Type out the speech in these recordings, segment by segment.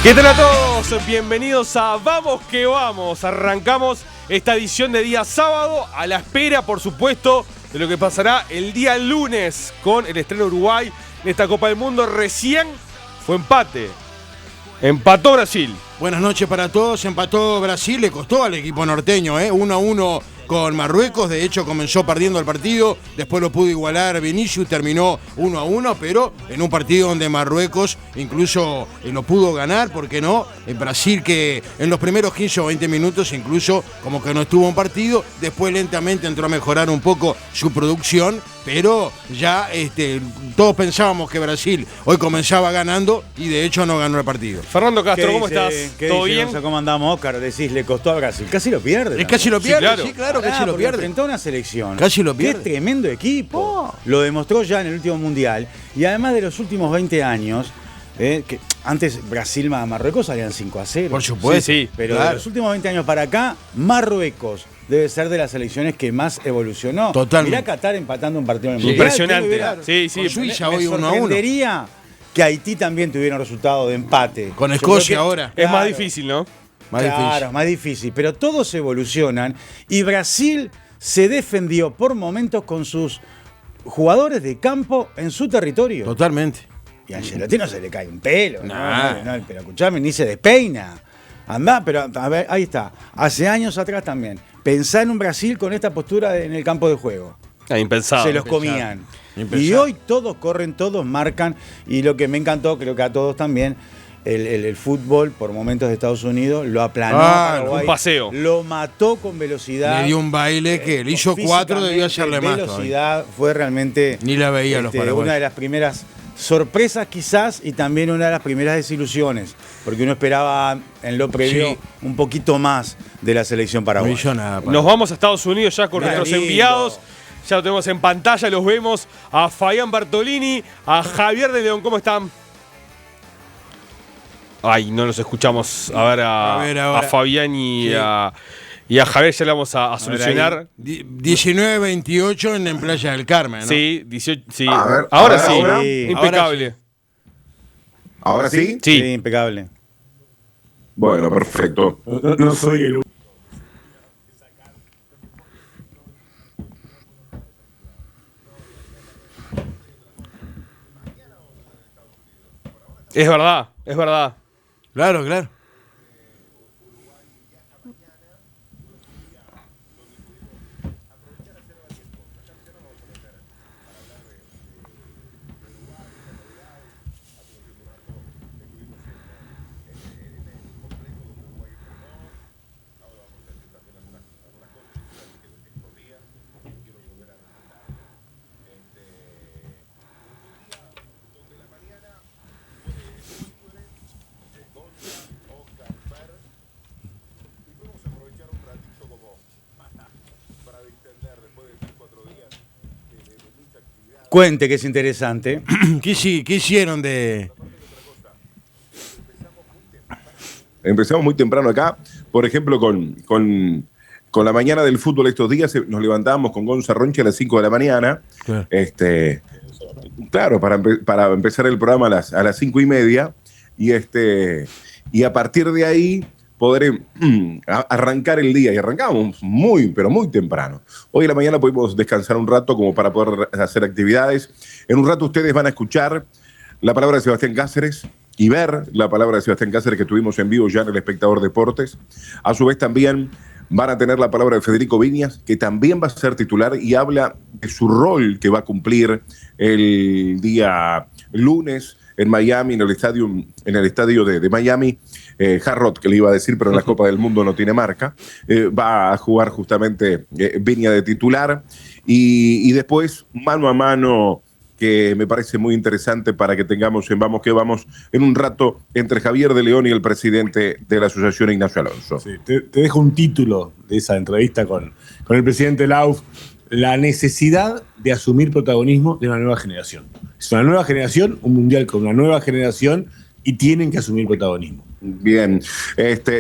¿Qué tal a todos? Bienvenidos a Vamos que Vamos. Arrancamos esta edición de día sábado a la espera, por supuesto, de lo que pasará el día lunes con el estreno de Uruguay en esta Copa del Mundo. Recién fue empate. Empató Brasil. Buenas noches para todos. Empató Brasil, le costó al equipo norteño, 1-1 con Marruecos. De hecho, comenzó perdiendo el partido, después lo pudo igualar Vinicius, terminó 1-1, pero en un partido donde Marruecos incluso lo pudo ganar, ¿por qué no? En Brasil, que en los primeros 15 o 20 minutos incluso como que no estuvo en partido, después lentamente entró a mejorar un poco su producción, pero ya todos pensábamos que Brasil hoy comenzaba ganando y de hecho no ganó el partido. Fernando Castro, ¿cómo estás? ¿Todo bien? ¿Cómo andamos, Oscar? Decís, le costó a Brasil. Casi lo pierde. Casi lo pierde, sí, claro, casi lo pierde. Enfrentó a una selección. Casi lo pierde. Qué tremendo equipo. Lo demostró ya en el último Mundial. Y además de los últimos 20 años, que antes Brasil más Marruecos salían 5-0. Por supuesto. Sí, Pero claro. de los últimos 20 años para acá, Marruecos debe ser de las selecciones que más evolucionó. Totalmente. Mirá Qatar empatando un partido en el Sí. Mundial. Impresionante. Claro. Sí, sí. Con Suiza Me hoy 1-1. sorprendería que Haití también tuviera un resultado de empate. Con Yo Escocia creo que- ahora. Es más Claro. difícil, ¿no? Más Claro, difícil. más difícil. Pero todos evolucionan y Brasil se defendió por momentos con sus jugadores de campo en su territorio. Totalmente. Y a Ancelotti no se le cae un pelo. Nah. No, pero escuchame, ni se despeina. Andá, pero a ver, ahí está. Hace años atrás también. Pensá en un Brasil con esta postura en el campo de juego. Impensado. Se los comían. Impensado. Y hoy todos corren, todos marcan. Y lo que me encantó, creo que a todos también, el fútbol por momentos de Estados Unidos lo aplanó a Paraguay, un paseo. lo mató con velocidad. Le dio un baile que le hizo 4, debió hacerle más todavía. Velocidad fue realmente Ni la veía los paraguayos. una de las primeras sorpresas quizás y también una de las primeras desilusiones, porque uno esperaba en lo previo Sí. un poquito más de la selección No paraguaya. hizo nada. Nos vamos a Estados Unidos ya con Mirá, nuestros lindo. enviados. Ya lo tenemos en pantalla, los vemos. A Fabián Bartolini, a Javier de León. ¿Cómo están? Ay, no los escuchamos. A ver, A ver, ahora. a Fabián y Sí. a Javier ya le vamos a solucionar. 19-28 en Playa del Carmen, ¿no? Sí, 18. Sí. A ver, ahora ahora, sí. ahora. Impecable. ¿Ahora sí? Sí. Sí, impecable. Bueno, perfecto. No soy el Es verdad, es verdad. Claro, claro. Cuente que es interesante. ¿Qué hicieron de...? Empezamos muy temprano acá, por ejemplo, con la mañana del fútbol estos días, nos levantábamos con Gonza Ronchi a las 5 de la mañana. Claro. Claro, para empezar el programa a las 5:30, y a partir de ahí poder arrancar el día. Y arrancamos muy, pero muy temprano. Hoy en la mañana pudimos descansar un rato como para poder hacer actividades. En un rato ustedes van a escuchar la palabra de Sebastián Cáceres y ver la palabra de Sebastián Cáceres que tuvimos en vivo ya en El Espectador Deportes. A su vez también van a tener la palabra de Federico Viñas, que también va a ser titular y habla de su rol que va a cumplir el día lunes en Miami, en el estadio de Miami. Hard Rock, que le iba a decir, pero en la Copa del Mundo no tiene marca. Va a jugar justamente Viña de titular. Y después, mano a mano, que me parece muy interesante para que tengamos en Vamos que Vamos en un rato entre Javier de León y el presidente de la Asociación, Ignacio Alonso. Sí, te dejo un título de esa entrevista con el presidente Lauf. La necesidad de asumir protagonismo de una nueva generación. Es una nueva generación, un mundial con una nueva generación y tienen que asumir protagonismo. Bien,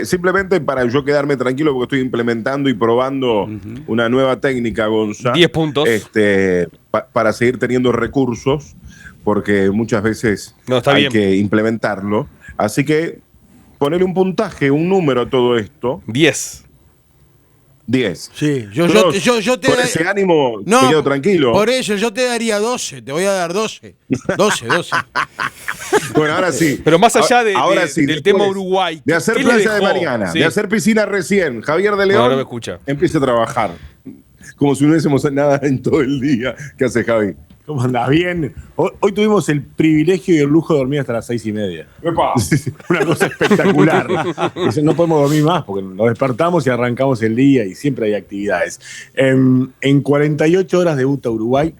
simplemente para yo quedarme tranquilo porque estoy implementando y probando una nueva técnica, Gonza. 10 puntos. Para seguir teniendo recursos, porque muchas veces No, está hay bien. que implementarlo. Así que ponerle un puntaje, un número a todo esto. 10. 10. Sí, yo te Con ese ánimo me quedo tranquilo. Por eso yo te daría 12, te voy a dar 12. 12. Bueno, ahora sí. Pero más allá ahora sí, del tema Uruguay. De hacer ¿qué le playa de dejó? Mariana, Sí. de hacer piscina recién, Javier de León No, no me escucha. empieza a trabajar. Como si no hubiésemos nada en todo el día. ¿Qué hace Javi? ¿Cómo andás? Bien. Hoy tuvimos el privilegio y el lujo de dormir hasta las 6:30. Una cosa espectacular. No podemos dormir más porque nos despertamos y arrancamos el día y siempre hay actividades. En 48 horas debuta Uruguay.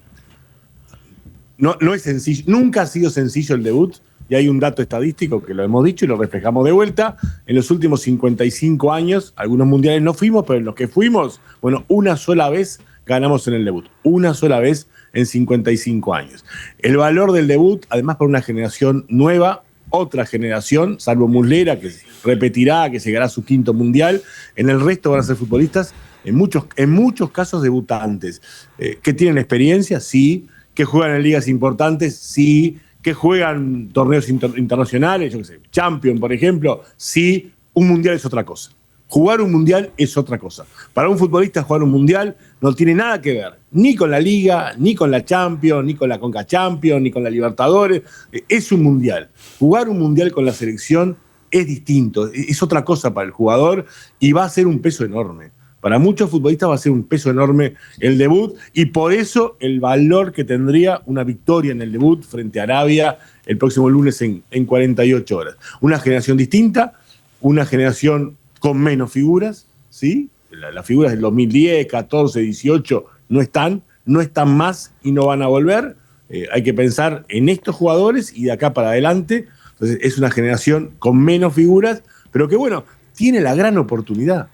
No es sencillo. Nunca ha sido sencillo el debut. Y hay un dato estadístico que lo hemos dicho y lo reflejamos de vuelta. En los últimos 55 años, algunos mundiales no fuimos, pero en los que fuimos, bueno, una sola vez ganamos en el debut. Una sola vez en 55 años. El valor del debut, además para una generación nueva, otra generación, salvo Muslera, que repetirá, que llegará a su 5º mundial. En el resto van a ser futbolistas, en muchos casos debutantes. ¿Que tienen experiencia? Sí. ¿Que juegan en ligas importantes? Sí. ¿Que juegan torneos internacionales? Yo qué sé, Champions, por ejemplo. Sí. Un mundial es otra cosa. Jugar un mundial es otra cosa. Para un futbolista jugar un mundial no tiene nada que ver ni con la Liga, ni con la Champions, ni con la Conca Champions, ni con la Libertadores. Es un mundial. Jugar un mundial con la selección es distinto, es otra cosa para el jugador y va a ser un peso enorme. Para muchos futbolistas va a ser un peso enorme el debut y por eso el valor que tendría una victoria en el debut frente a Arabia el próximo lunes en 48 horas. Una generación distinta, una generación con menos figuras, ¿sí? Las figuras del 2010, 14, 18 no están más y no van a volver. Hay que pensar en estos jugadores y de acá para adelante. Entonces es una generación con menos figuras, pero que bueno, tiene la gran oportunidad.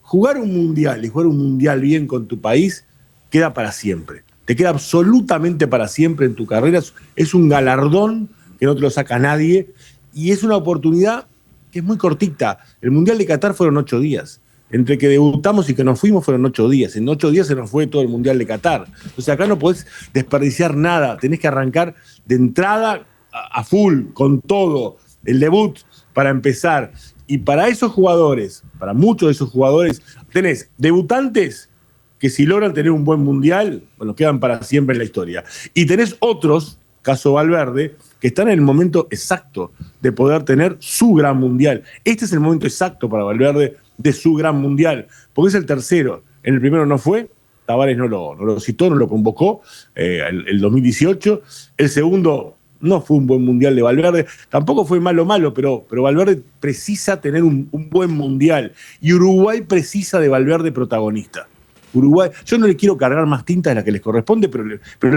Jugar un mundial y jugar un mundial bien con tu país queda para siempre. Te queda absolutamente para siempre en tu carrera. Es un galardón que no te lo saca nadie y es una oportunidad que es muy cortita. El Mundial de Qatar fueron 8 días. Entre que debutamos y que nos fuimos fueron 8 días. En 8 días se nos fue todo el Mundial de Qatar. O sea, acá no podés desperdiciar nada. Tenés que arrancar de entrada a full, con todo. El debut para empezar. Y para esos jugadores, para muchos de esos jugadores, tenés debutantes que si logran tener un buen Mundial, bueno, quedan para siempre en la historia. Y tenés otros, caso Valverde, que están en el momento exacto de poder tener su gran Mundial. Este es el momento exacto para Valverde de su gran Mundial, porque es el tercero. En el primero no fue, Tavares no lo citó, no lo convocó, el 2018. El segundo no fue un buen Mundial de Valverde, tampoco fue malo, pero Valverde precisa tener un buen Mundial. Y Uruguay precisa de Valverde protagonista. Uruguay, yo no le quiero cargar más tinta de la que les corresponde, pero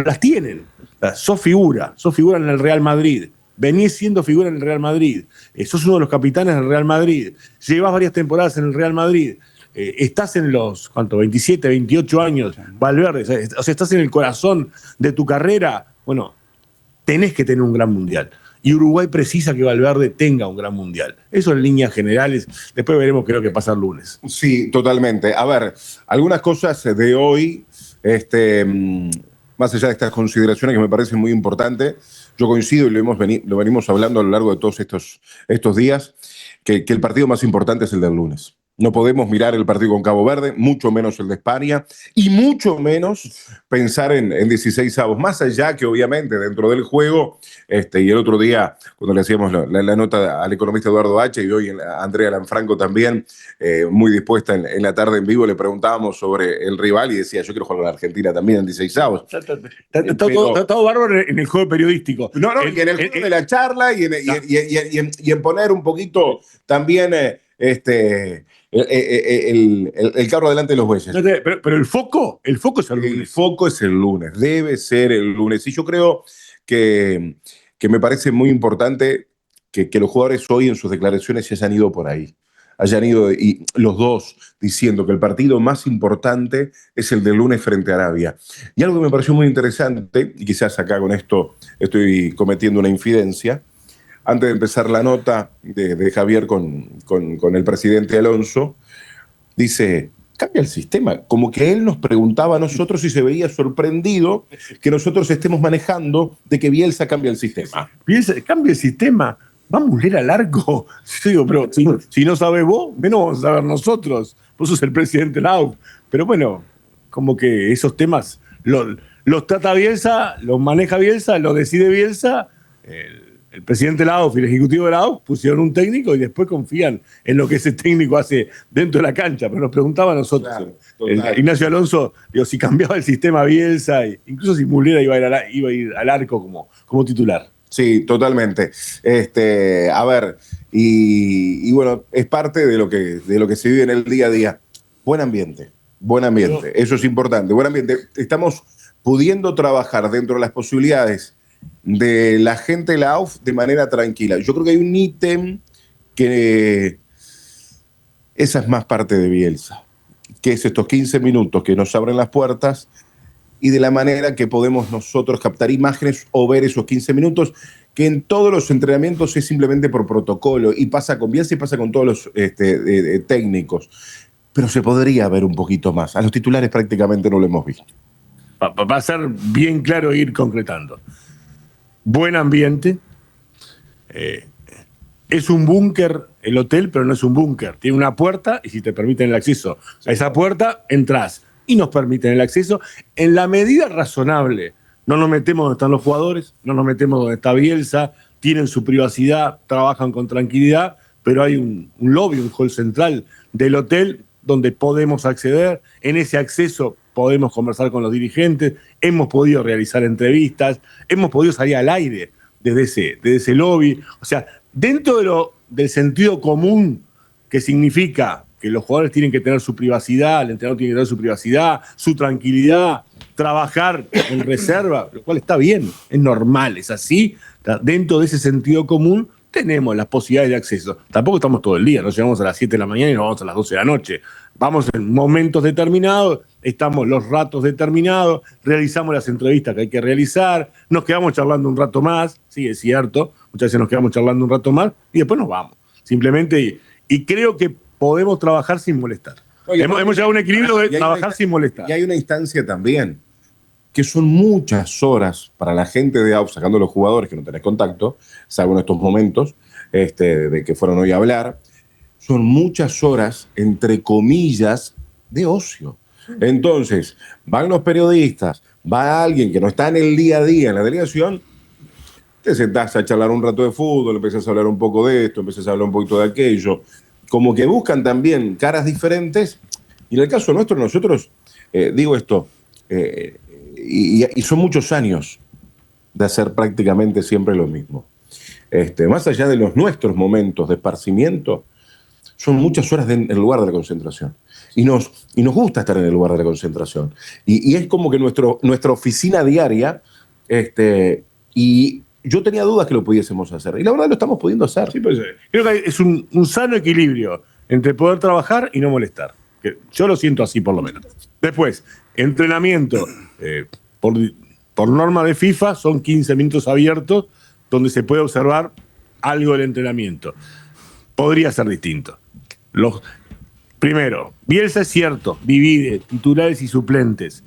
las tienen. Sos figura en el Real Madrid. Venís siendo figura en el Real Madrid. Sos uno de los capitanes del Real Madrid. Llevas varias temporadas en el Real Madrid. Estás en los, 27, 28 años, Valverde. O sea, estás en el corazón de tu carrera. Bueno, tenés que tener un gran mundial. Y Uruguay precisa que Valverde tenga un gran mundial. Eso en líneas generales. Después veremos qué es lo que pasa el lunes. Sí, totalmente. A ver, algunas cosas de hoy, más allá de estas consideraciones que me parecen muy importantes, yo coincido y lo venimos hablando a lo largo de todos estos días, que el partido más importante es el del lunes. No podemos mirar el partido con Cabo Verde, mucho menos el de España, y mucho menos pensar en 16avos. Más allá que obviamente dentro del juego, y el otro día cuando le hacíamos la nota al economista Eduardo H. y hoy a Andrea Lanfranco también, muy dispuesta en la tarde en vivo, le preguntábamos sobre el rival y decía, yo quiero jugar con la Argentina también en 16avos. Está todo bárbaro en el juego periodístico. No, y en el juego de la charla y en poner un poquito también el carro delante de los bueyes. Pero el foco es el lunes. El foco es el lunes, debe ser el lunes. Y yo creo que me parece muy importante que los jugadores hoy en sus declaraciones se hayan ido por ahí. Hayan ido y los dos diciendo que el partido más importante es el del lunes frente a Arabia. Y algo que me pareció muy interesante, y quizás acá con esto estoy cometiendo una infidencia, antes de empezar la nota de Javier con el presidente Alonso, dice, cambia el sistema. Como que él nos preguntaba a nosotros y se veía sorprendido que nosotros estemos manejando de que Bielsa cambia el sistema. Bielsa cambia el sistema. ¿va Muslera al arco? Yo digo, pero si no sabés vos, menos vamos a saber nosotros. Vos sos el presidente de la AUF. Pero bueno, como que esos temas los trata Bielsa, los maneja Bielsa, los decide Bielsa. El presidente de la AUF y el ejecutivo de la AUF pusieron un técnico y después confían en lo que ese técnico hace dentro de la cancha. Pero nos preguntaba a nosotros, Claro, Ignacio Alonso, digo, si cambiaba el sistema Bielsa, incluso si Muslera iba a ir al arco como titular. Sí, totalmente. A ver, y bueno, es parte de lo que se vive en el día a día. Buen ambiente, eso es importante, buen ambiente. Estamos pudiendo trabajar dentro de las posibilidades de la gente de la AUF de manera tranquila. Yo creo que hay un ítem que esa es más parte de Bielsa, que es estos 15 minutos que nos abren las puertas y de la manera que podemos nosotros captar imágenes o ver esos 15 minutos, que en todos los entrenamientos es simplemente por protocolo, y pasa con Bielsa y pasa con todos los técnicos. Pero se podría ver un poquito más. A los titulares prácticamente no lo hemos visto. Va a ser bien claro ir concretando. Buen ambiente. Es un búnker el hotel, pero no es un búnker. Tiene una puerta y si te permiten el acceso a esa puerta, entras. Y nos permiten el acceso en la medida razonable. No nos metemos donde están los jugadores, no nos metemos donde está Bielsa, tienen su privacidad, trabajan con tranquilidad, pero hay un lobby, un hall central del hotel donde podemos acceder. En ese acceso podemos conversar con los dirigentes, hemos podido realizar entrevistas, hemos podido salir al aire desde ese lobby. O sea, dentro del sentido común que significa que los jugadores tienen que tener su privacidad, el entrenador tiene que tener su privacidad, su tranquilidad, trabajar en reserva, lo cual está bien, es normal, es así. Dentro de ese sentido común tenemos las posibilidades de acceso. Tampoco estamos todo el día, no llegamos a las 7 de la mañana y nos vamos a las 12 de la noche. Vamos en momentos determinados, estamos los ratos determinados, realizamos las entrevistas que hay que realizar, nos quedamos charlando un rato más, sí, es cierto, muchas veces nos quedamos charlando un rato más y después nos vamos. Simplemente, y creo que podemos trabajar sin molestar. Oye, hemos llegado a un equilibrio de trabajar sin molestar. Y hay una instancia también, que son muchas horas para la gente de AUF, sacando a los jugadores que no tenés contacto, salvo en estos momentos de que fueron hoy a hablar, son muchas horas, entre comillas, de ocio. Entonces, van los periodistas, va alguien que no está en el día a día en la delegación, te sentás a charlar un rato de fútbol, empezás a hablar un poco de esto, empezás a hablar un poquito de aquello, como que buscan también caras diferentes, y en el caso nuestro, nosotros, digo esto, y son muchos años de hacer prácticamente siempre lo mismo. Más allá de los nuestros momentos de esparcimiento, son muchas horas en el lugar de la concentración. Y nos gusta estar en el lugar de la concentración. Y es como que nuestra oficina diaria, y yo tenía dudas que lo pudiésemos hacer. Y la verdad lo estamos pudiendo hacer. Sí, pues, creo que es un sano equilibrio entre poder trabajar y no molestar. Que yo lo siento así, por lo menos. Después, entrenamiento. Por norma de FIFA, son 15 minutos abiertos donde se puede observar algo del entrenamiento. Podría ser distinto. Primero, Bielsa es cierto, divide titulares y suplentes.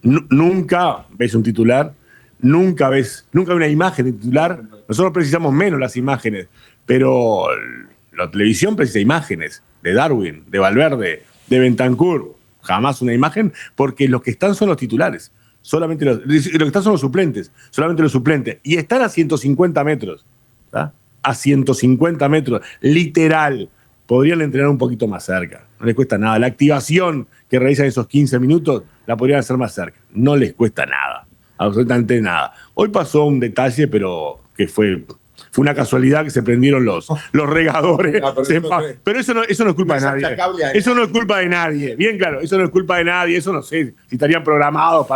Nunca ves un titular, nunca ves una imagen de titular. Nosotros precisamos menos las imágenes, pero la televisión precisa imágenes de Darwin, de Valverde, de Bentancur. Jamás una imagen, porque los que están son los titulares. Solamente los que están son los suplentes, solamente los suplentes. Y están a 150 metros. ¿Tá? A 150 metros, literal. Podrían entrenar un poquito más cerca. No les cuesta nada. La activación que realizan esos 15 minutos la podrían hacer más cerca. No les cuesta nada. Absolutamente nada. Hoy pasó un detalle, pero que fue una casualidad que se prendieron los regadores. No, pero eso no es culpa de nadie. Eso no es culpa de nadie. Bien claro, eso no es culpa de nadie. Eso no sé si estarían programados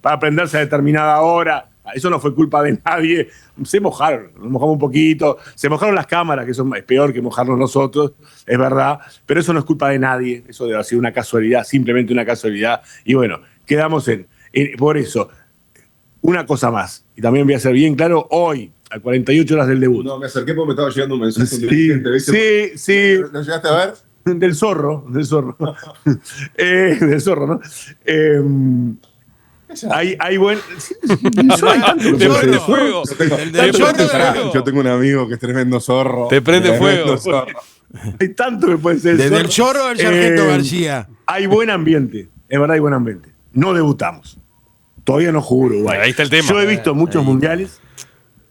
para prenderse a determinada hora. Eso no fue culpa de nadie. Se mojaron, nos mojamos un poquito. Se mojaron las cámaras, que eso es peor que mojarnos nosotros, es verdad. Pero eso no es culpa de nadie. Eso debe haber sido una casualidad, simplemente una casualidad. Y bueno, quedamos por eso. Una cosa más, y también voy a ser bien claro, hoy, a 48 horas del debut. No, me acerqué porque me estaba llegando un mensaje. Sí. ¿Lo llegaste a ver? Del zorro. Del zorro, ¿no? Hay buen. Te prende fuego. El del Chorro de fuego. Yo tengo un amigo que es tremendo zorro. Te prende Tremendo fuego. zorro. Hay tanto que puede ser. Desde el Chorro del Sargento García. Hay buen ambiente, es verdad, hay buen ambiente. No debutamos. Todavía no jugó Uruguay. Ahí está el tema. Yo he visto muchos mundiales,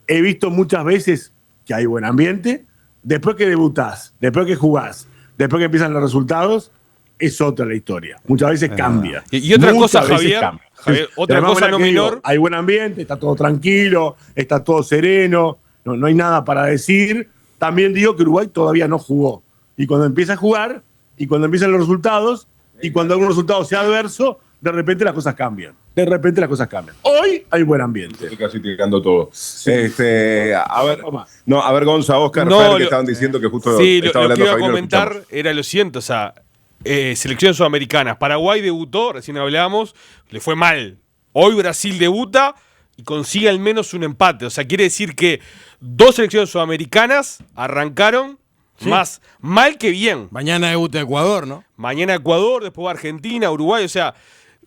he visto muchas veces que hay buen ambiente. Después que debutás, después que jugás, después que empiezan los resultados, es otra la historia. Muchas veces cambia. Y otra Muchas cosa, veces Javier, cambia. otra De la misma cosa manera no que digo, menor. hay buen ambiente, está todo tranquilo, está todo sereno, no hay nada para decir. También digo que Uruguay todavía no jugó. Y cuando empieza a jugar, y cuando empiezan los resultados, y cuando algún resultado sea adverso, de repente las cosas cambian. De repente las cosas cambian. Hoy hay buen ambiente. Estoy casi tirando todo. A ver, Gonza, Oscar, No, Fer, lo- que estaban diciendo que justo Sí, lo estaba que hablando iba a Javier, lo comentar escuchamos. era lo siguiente, o sea, selecciones sudamericanas. Paraguay debutó, recién hablábamos, le fue mal. Hoy Brasil debuta y consigue al menos un empate. O sea, quiere decir que dos selecciones sudamericanas arrancaron más mal que bien. Mañana debuta Ecuador, ¿no? Mañana Ecuador, después va Argentina, Uruguay. O sea,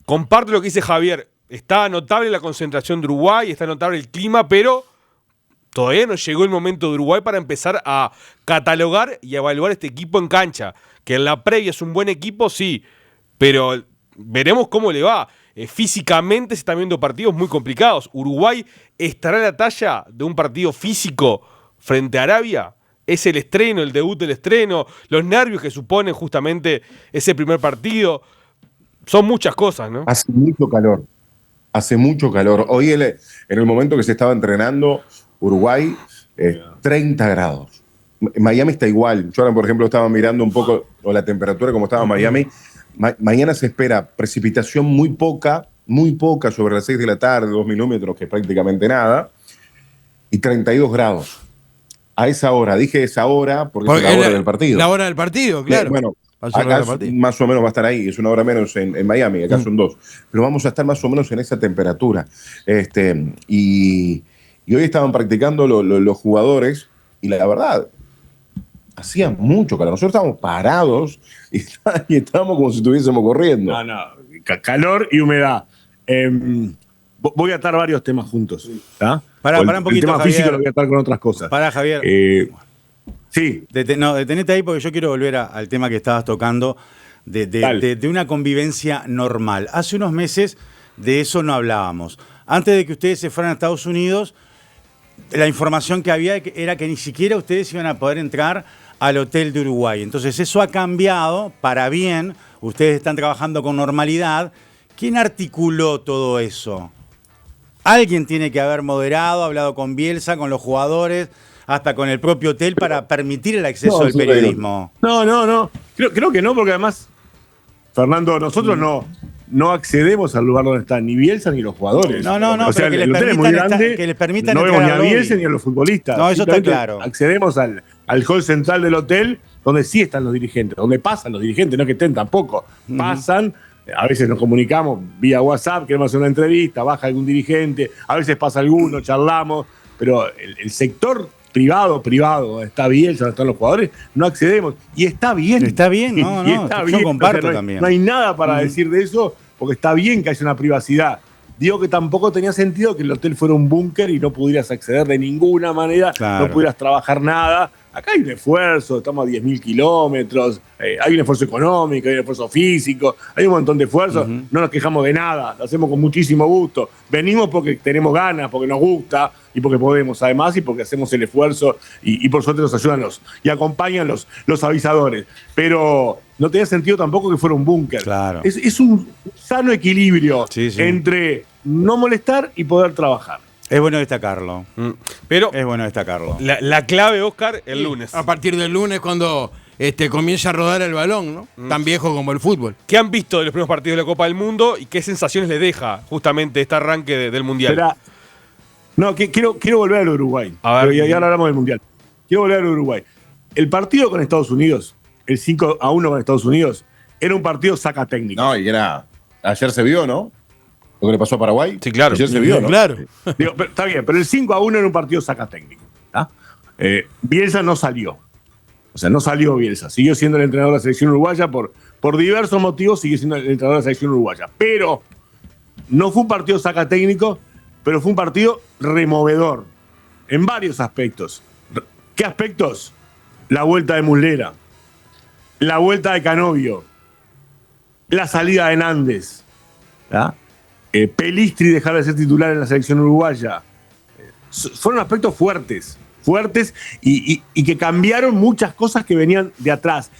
comparte lo que dice Javier. Está notable la concentración de Uruguay, está notable el clima, pero todavía no llegó el momento de Uruguay para empezar a catalogar y a evaluar este equipo en cancha. Que en la previa es un buen equipo, sí, pero veremos cómo le va. Físicamente se están viendo partidos muy complicados. Uruguay estará a la talla de un partido físico frente a Arabia. Es el estreno, el debut del estreno, los nervios que supone justamente ese primer partido. Son muchas cosas, ¿no? Hace mucho calor. Hace mucho calor. Hoy, en el momento que se estaba entrenando, Uruguay, 30 grados. Miami está igual. Yo ahora, por ejemplo, estaba mirando un poco la temperatura como estaba en Miami. Mañana se espera precipitación muy poca sobre las 6 de la tarde, 2 milímetros, que es prácticamente nada, y 32 grados. A esa hora, dije esa hora porque es la hora del partido. La hora del partido, claro. Bueno, Va a ser la hora acá del partido. más o menos va a estar ahí, es una hora menos en Miami, acá son 2. Pero vamos a estar más o menos en esa temperatura. Y hoy estaban practicando los jugadores, y la verdad, hacía mucho calor. Nosotros estábamos parados y estábamos como si estuviésemos corriendo. No. Calor y humedad. Voy a atar varios temas juntos. ¿Tá? Pará un poquito, el tema Javier. físico lo voy a atar con otras cosas. Pará, Javier. Sí. Detenete ahí porque yo quiero volver al tema que estabas tocando de una convivencia normal. Hace unos meses de eso no hablábamos. Antes de que ustedes se fueran a Estados Unidos, la información que había era que ni siquiera ustedes iban a poder entrar al hotel de Uruguay. Entonces eso ha cambiado para bien. Ustedes están trabajando con normalidad. ¿Quién articuló todo eso? Alguien tiene que haber moderado, hablado con Bielsa, con los jugadores, hasta con el propio hotel para permitir el acceso del periodismo. No. Creo que no, porque además, Fernando, nosotros no accedemos al lugar donde están ni Bielsa ni los jugadores. No, o sea, pero que el les hotel es muy permitan grande, que les permitan no vemos entrar ni a al lobby. Bielsa ni a los futbolistas. No, eso está Simplemente claro. Accedemos al hall central del hotel, donde sí están los dirigentes, donde pasan los dirigentes, no que estén tampoco. Pasan, a veces nos comunicamos vía WhatsApp, queremos hacer una entrevista, baja algún dirigente, a veces pasa alguno, charlamos, pero el sector privado, donde está Bielsa, donde están los jugadores, no accedemos. Y está bien. Está bien, no, Y está yo bien. comparto no hay, también. No hay nada para decir de eso, porque está bien que haya una privacidad. Digo que tampoco tenía sentido que el hotel fuera un búnker y no pudieras acceder de ninguna manera, Claro. no pudieras trabajar nada. Acá hay un esfuerzo, estamos a 10.000 kilómetros, hay un esfuerzo económico, hay un esfuerzo físico, hay un montón de esfuerzos, no nos quejamos de nada, lo hacemos con muchísimo gusto. Venimos porque tenemos ganas, porque nos gusta y porque podemos, además, y porque hacemos el esfuerzo y por suerte nos ayudan y acompañan los avisadores. Pero no tenía sentido tampoco que fuera un búnker. Claro. Es un sano equilibrio Sí. entre no molestar y poder trabajar. Es bueno destacarlo. Pero Es bueno destacarlo. la clave, Oscar, el lunes. A partir del lunes, cuando comienza a rodar el balón, ¿no? Tan viejo como el fútbol. ¿Qué han visto de los primeros partidos de la Copa del Mundo y qué sensaciones les deja justamente este arranque del Mundial? Quiero volver al Uruguay. A ver. Y ahora hablamos del Mundial. Quiero volver al Uruguay. El partido con Estados Unidos, el 5-1 con Estados Unidos, era un partido saca técnico. No, y ayer se vio, ¿no? Lo que le pasó a Paraguay. Sí, claro. Ayer se vio, ¿no? Claro. Digo, está bien, pero el 5-1 era un partido saca técnico. ¿tá? Bielsa no salió. O sea, no salió Bielsa. Siguió siendo el entrenador de la selección uruguaya por diversos motivos, sigue siendo el entrenador de la selección uruguaya. Pero no fue un partido saca técnico, pero fue un partido removedor en varios aspectos. ¿Qué aspectos? La vuelta de Muslera, la vuelta de Canovio, la salida de Nández, Pelistri dejar de ser titular en la selección uruguaya. Fueron aspectos fuertes y que cambiaron muchas cosas que venían de atrás.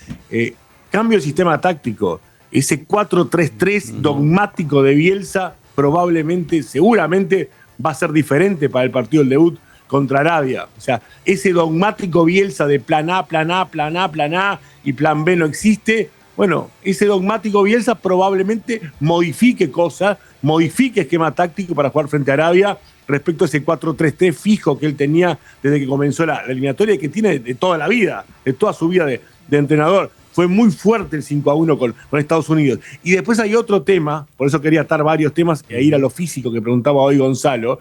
Cambio de sistema táctico, ese 4-3-3 dogmático de Bielsa probablemente, seguramente va a ser diferente para el partido del debut contra Arabia. O sea, ese dogmático Bielsa de plan A, plan A, plan A, plan A y plan B no existe. Bueno, ese dogmático Bielsa probablemente modifique cosas, modifique esquema táctico para jugar frente a Arabia respecto a ese 4-3-3 fijo que él tenía desde que comenzó la eliminatoria y que tiene de toda la vida, de toda su vida de entrenador. Fue muy fuerte el 5-1 con Estados Unidos. Y después hay otro tema, por eso quería atar varios temas e ir a lo físico que preguntaba hoy Gonzalo.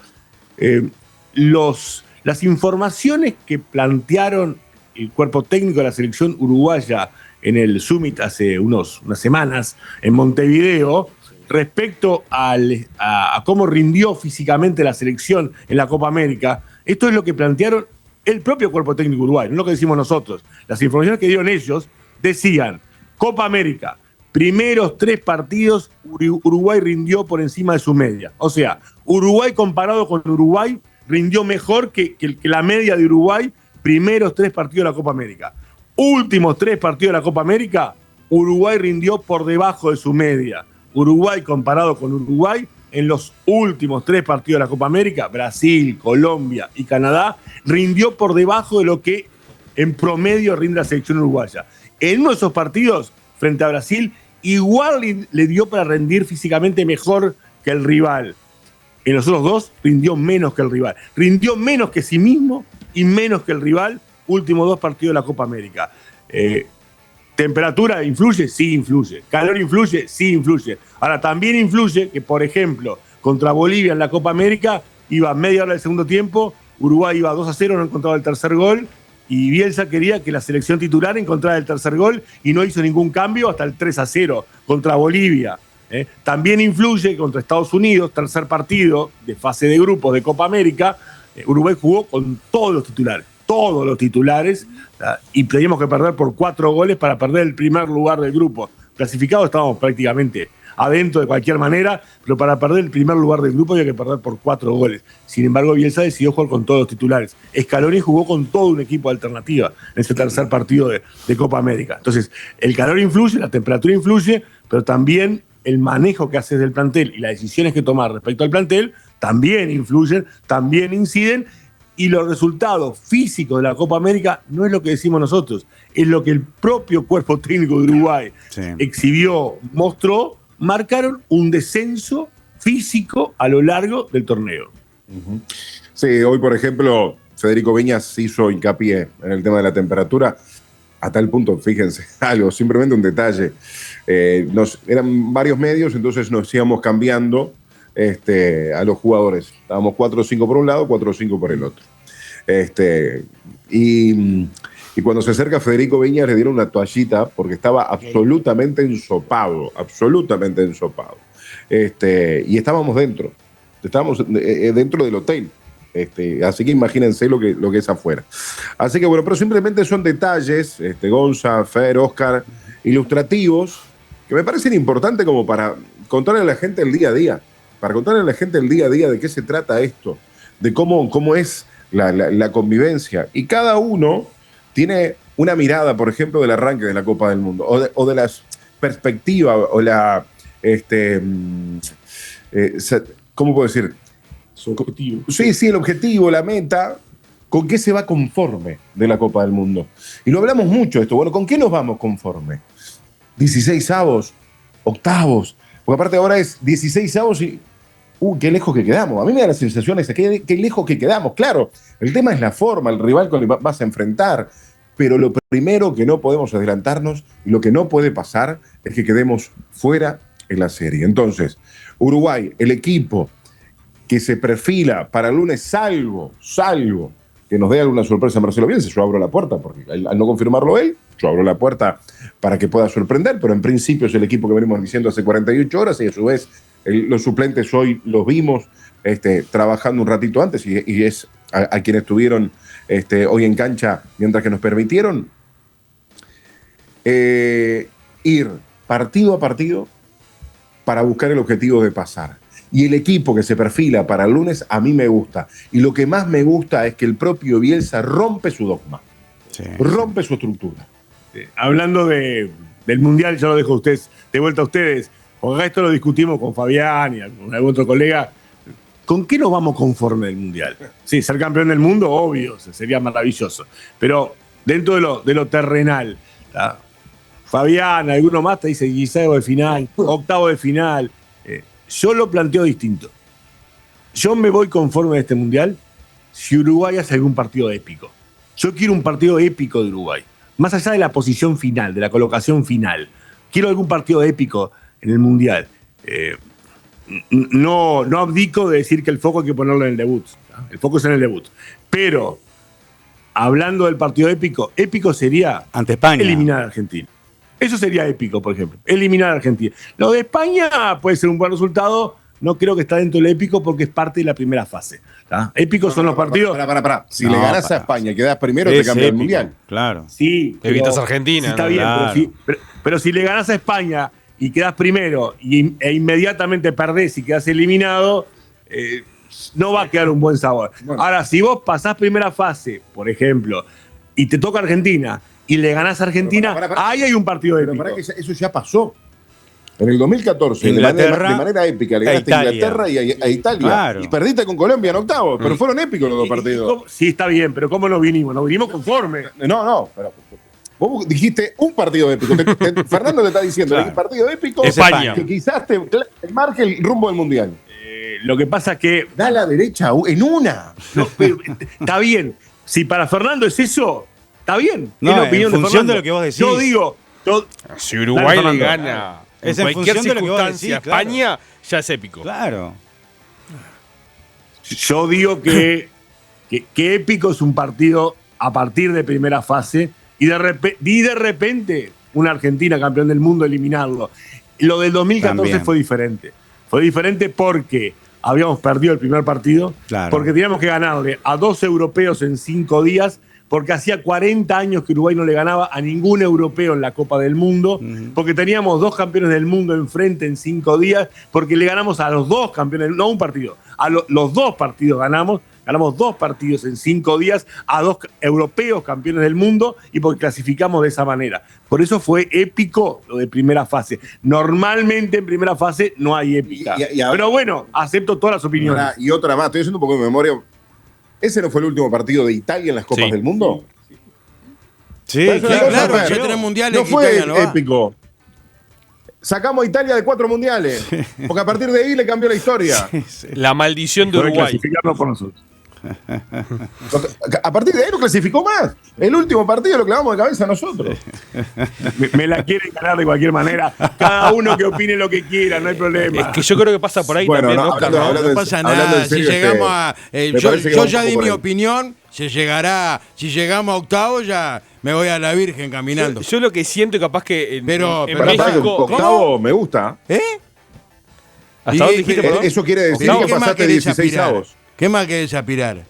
Las informaciones que plantearon el cuerpo técnico de la selección uruguaya en el Summit hace unas semanas en Montevideo respecto a cómo rindió físicamente la selección en la Copa América, esto es lo que plantearon el propio cuerpo técnico uruguayo, no lo que decimos nosotros. Las informaciones que dieron ellos decían: Copa América, primeros 3 partidos, Uruguay rindió por encima de su media. O sea, Uruguay comparado con Uruguay rindió mejor que la media de Uruguay, primeros 3 partidos de la Copa América. Últimos 3 partidos de la Copa América, Uruguay rindió por debajo de su media. Uruguay comparado con Uruguay, en los últimos 3 partidos de la Copa América, Brasil, Colombia y Canadá, rindió por debajo de lo que en promedio rinde la selección uruguaya. En uno de esos partidos, frente a Brasil, igual le dio para rendir físicamente mejor que el rival. En los otros 2 rindió menos que el rival. Rindió menos que sí mismo y menos que el rival, últimos 2 partidos de la Copa América. ¿Temperatura influye? Sí, influye. ¿Calor influye? Sí, influye. Ahora, también influye que, por ejemplo, contra Bolivia en la Copa América, iba media hora del segundo tiempo, Uruguay iba 2-0, no encontraba el tercer gol, y Bielsa quería que la selección titular encontrara el tercer gol y no hizo ningún cambio hasta el 3-0 contra Bolivia. También influye que contra Estados Unidos, tercer partido de fase de grupos de Copa América, Uruguay jugó con todos los titulares, y teníamos que perder por 4 goles para perder el primer lugar del grupo. Clasificados estábamos prácticamente adentro de cualquier manera, pero para perder el primer lugar del grupo había que perder por 4 goles. Sin embargo, Bielsa decidió jugar con todos los titulares. Scaloni jugó con todo un equipo de alternativa en ese tercer partido de Copa América. Entonces, el calor influye, la temperatura influye, pero también el manejo que haces del plantel y las decisiones que tomas respecto al plantel también influyen, también inciden, y los resultados físicos de la Copa América no es lo que decimos nosotros, es lo que el propio cuerpo técnico de Uruguay exhibió, mostró, marcaron un descenso físico a lo largo del torneo. Sí, hoy, por ejemplo, Federico Viñas hizo hincapié en el tema de la temperatura, a tal punto, fíjense, algo, simplemente un detalle. Eran varios medios, entonces nos íbamos cambiando a los jugadores. Estábamos 4 o 5 por un lado, 4 o 5 por el otro. Y cuando se acerca Federico Viñas le dieron una toallita porque estaba absolutamente ensopado. Y estábamos dentro del hotel. Así que imagínense lo que es afuera. Así que bueno, pero simplemente son detalles, Gonza, Fer, Oscar, ilustrativos, que me parecen importantes como para contarle a la gente el día a día. Para contarle a la gente el día a día de qué se trata esto, de cómo es la convivencia. Y cada uno tiene una mirada, por ejemplo, del arranque de la Copa del Mundo, o de las perspectivas, o la... ¿cómo puedo decir? Su objetivo. Sí, el objetivo, la meta, ¿con qué se va conforme de la Copa del Mundo? Y lo hablamos mucho esto. Bueno, ¿con qué nos vamos conforme? 16avos, octavos. Porque aparte ahora es 16avos y... qué lejos que quedamos. A mí me da la sensación esa, qué lejos que quedamos. Claro, el tema es la forma, el rival con el que vas a enfrentar. Pero lo primero que no podemos adelantarnos y lo que no puede pasar es que quedemos fuera en la serie. Entonces, Uruguay, el equipo que se perfila para el lunes, salvo que nos dé alguna sorpresa Marcelo Bielsa, yo abro la puerta, porque al no confirmarlo él, yo abro la puerta para que pueda sorprender, pero en principio es el equipo que venimos diciendo hace 48 horas y a su vez los suplentes hoy los vimos trabajando un ratito antes y es a quienes estuvieron hoy en cancha mientras que nos permitieron ir partido a partido para buscar el objetivo de pasar. Y el equipo que se perfila para el lunes a mí me gusta. Y lo que más me gusta es que el propio Bielsa rompe su dogma, rompe su estructura. Hablando del Mundial, ya lo dejo a ustedes, de vuelta a ustedes, porque acá esto lo discutimos con Fabián y con algún otro colega. ¿Con qué nos vamos conforme del Mundial? Sí, ser campeón del mundo, obvio, sería maravilloso. Pero dentro de lo terrenal, ¿tá? Fabián, alguno más te dice 16 de final, octavo de final. Yo lo planteo distinto. Yo me voy conforme de este Mundial si Uruguay hace algún partido épico. Yo quiero un partido épico de Uruguay. Más allá de la posición final, de la colocación final. Quiero algún partido épico en el Mundial. No abdico de decir que el foco hay que ponerlo en el debut. ¿No? El foco es en el debut. Pero, hablando del partido épico sería ante España, eliminar a Argentina. Eso sería épico, por ejemplo. Eliminar a Argentina. Lo de España puede ser un buen resultado. No creo que está dentro del épico porque es parte de la primera fase. ¿Tá? Épicos son los partidos. Para. Si le ganás a España y quedás primero, te cambia el Mundial. Claro. Sí. Evitas a Argentina. Sí, está ¿no? bien, Claro. pero si le ganás a España y quedás primero e inmediatamente perdés y quedás eliminado, no va a quedar un buen sabor. Bueno. Ahora, si vos pasás primera fase, por ejemplo, y te toca Argentina y le ganás a Argentina, Pará. ahí hay un partido Pero épico. para que eso ya pasó. En el 2014, Inglaterra, de manera épica, le ganaste a Inglaterra y a Italia. Claro. Y perdiste con Colombia en octavos, pero fueron épicos los dos partidos. Sí, está bien, pero ¿cómo nos vinimos? Nos vinimos conforme. No, pero vos dijiste un partido épico. Fernando te está diciendo Claro. que un partido épico España. que quizás te marque el rumbo del Mundial. Lo que pasa es que Da la derecha en una. no, pero, está bien. Si para Fernando es eso, está bien. No, es la opinión en función Fernando. de lo que vos decís. Yo digo, Si Uruguay Dale, le Fernando. gana Es en en cualquier función de lo que vos circunstancia decís, claro. España, ya es épico. Claro. yo digo que épico es un partido a partir de primera fase y de repente una Argentina campeón del mundo eliminarlo. Lo del 2014 También. fue diferente. Fue diferente porque habíamos perdido el primer partido, Claro. porque teníamos que ganarle a 2 europeos en 5 días, porque hacía 40 años que Uruguay no le ganaba a ningún europeo en la Copa del Mundo, porque teníamos 2 campeones del mundo enfrente en 5 días, porque le ganamos a los 2 campeones, no un partido, a los 2 partidos ganamos 2 partidos en 5 días a 2 europeos campeones del mundo y porque clasificamos de esa manera. Por eso fue épico lo de primera fase. Normalmente en primera fase no hay épica. Y ahora- Pero bueno, acepto todas las opiniones. Y otra más, estoy haciendo un poco de memoria. ¿Ese no fue el último partido de Italia en las Copas Sí. del Mundo? Sí, Pero eso claro, no Claro, fue- ya tenés mundiales No que fue Italia no va. épico. Sacamos a Italia de 4 mundiales. Porque a partir de ahí le cambió la historia. La maldición de Poder Uruguay. clasificarlo por nosotros. A partir de ahí no clasificó más. El último partido lo clavamos de cabeza a nosotros. Me la quieren ganar de cualquier manera. Cada uno que opine lo que quiera, no hay problema. Es que yo creo que pasa por ahí Bueno, también, no, Oscar, hablando- ¿no? No pasa hablando nada. en serio, si llegamos a. me Yo parece que yo va un ya poco di por mi ahí. opinión. Se llegará. Si llegamos a octavo, ya me voy a la Virgen caminando. Yo lo que siento capaz que en Pero en Pero aparte, México... octavo me gusta. ¿Eh? ¿Hasta Y- dónde dijiste, perdón? Eso quiere decir Octavo. que ¿Qué más pasaste querés 16 aspirar? avos. ¿Qué más querés aspirar?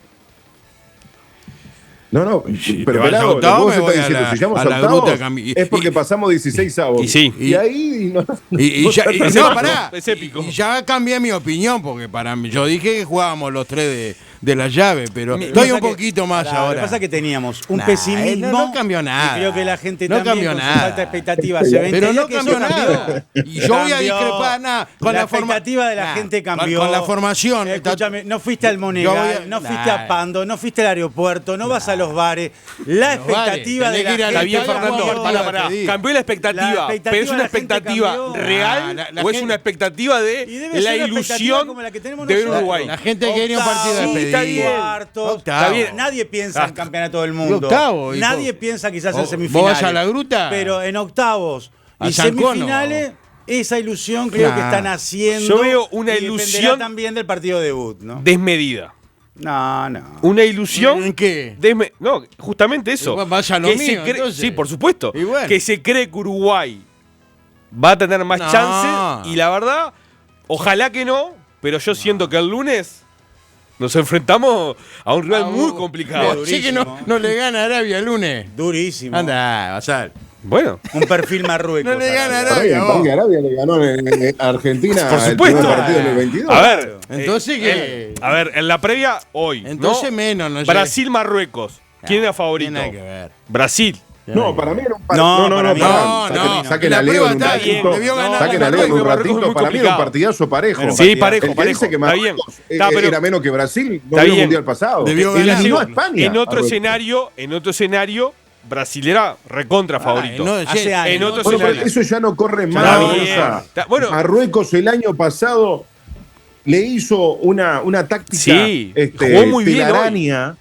No, te pero vas a pelado, octavo, lo que vos me voy estás a diciendo, la- si llegamos a a la octavos, gruta es porque pasamos 16 avos. Y sí. Y ahí no. Y ya, Es no, épico, pará. es épico. Y ya cambié mi opinión, porque para mí, yo dije que jugábamos los 3 de la llave, pero Lo que estoy un pasa que- poquito más Pará, ahora. Lo que pasa es que teníamos un Nah, pesimismo. no cambió nada. Y creo que la gente No también cambió con su nada. falta de expectativa hace 20 Pero días no que eso cambió nada. Y yo voy a Cambió. discrepar nada. Con la la forma- expectativa de la Nah, gente cambió. con la formación. Escúchame, no fuiste al Yo Monegal, voy a- no fuiste Nah. a Pando, no fuiste al aeropuerto, no vas a los bares. La Los bares, expectativa de tenés la que ir a gente Está bien, Italia, Fernando, cambió. pará. Te digo. Cambió la expectativa, La expectativa pero es una de la gente expectativa cambió. real La o es gente- una expectativa Y de debe la ser una expectativa ilusión como la que tenemos de ver nosotros. Uruguay. La gente quería un partido de Octavos, despedida. despedida. Está bien. cuartos. Octavo. Está bien. Nadie piensa en Ah. campeonato del mundo. Octavo, y Nadie todo. piensa quizás en ¿Vos semifinales. vas a la gruta? Pero en octavos A y San Cono. semifinales, esa ilusión creo que Claro. están haciendo. Yo veo una y dependerá ilusión también del partido debut, ¿no? Desmedida. No. Una ilusión. ¿En qué? No, justamente eso. Igual vaya a lo Que se mío, entonces. Sí, por supuesto. Y bueno. Que se cree que Uruguay va a tener más No. chance y la verdad, ojalá que no, pero yo siento que el lunes nos enfrentamos a un rival muy complicado. Sí que no le gana a Arabia el lunes. Durísimo. Anda, Basal. Bueno, Un perfil Marruecos. No le gana a Arabia, Arabia. Arabia le ganó a Argentina por el supuesto. primer partido del 22. A ver, Entonces, ¿qué? a ver, en la previa hoy, Entonces ¿no? menos, no llega. Brasil-Marruecos. ¿Quién era favorito? Tiene nada que ver. Brasil. No, para mí era un No, para mí pará. no. Saquen La a Leo prueba en un está bien, ratito. debió ganar Saquen a Leo en un Marruecos, ratito. muy Para mí era un complicado. partidazo parejo. Bueno, Sí, El parejo, El que parejo. dice que Está bien. Marruecos Está, pero era menos que Brasil, no Está vio el bien. mundial pasado. Debió Y ganar. eliminó a España. En otro Marruecos. escenario, Brasil era recontra favorito. no, Hace años. En otro Bueno, pero escenario. eso ya no corre Está más. bien. Gonza. Bueno. Marruecos el año pasado le hizo una táctica Sí, jugó muy bien telaraña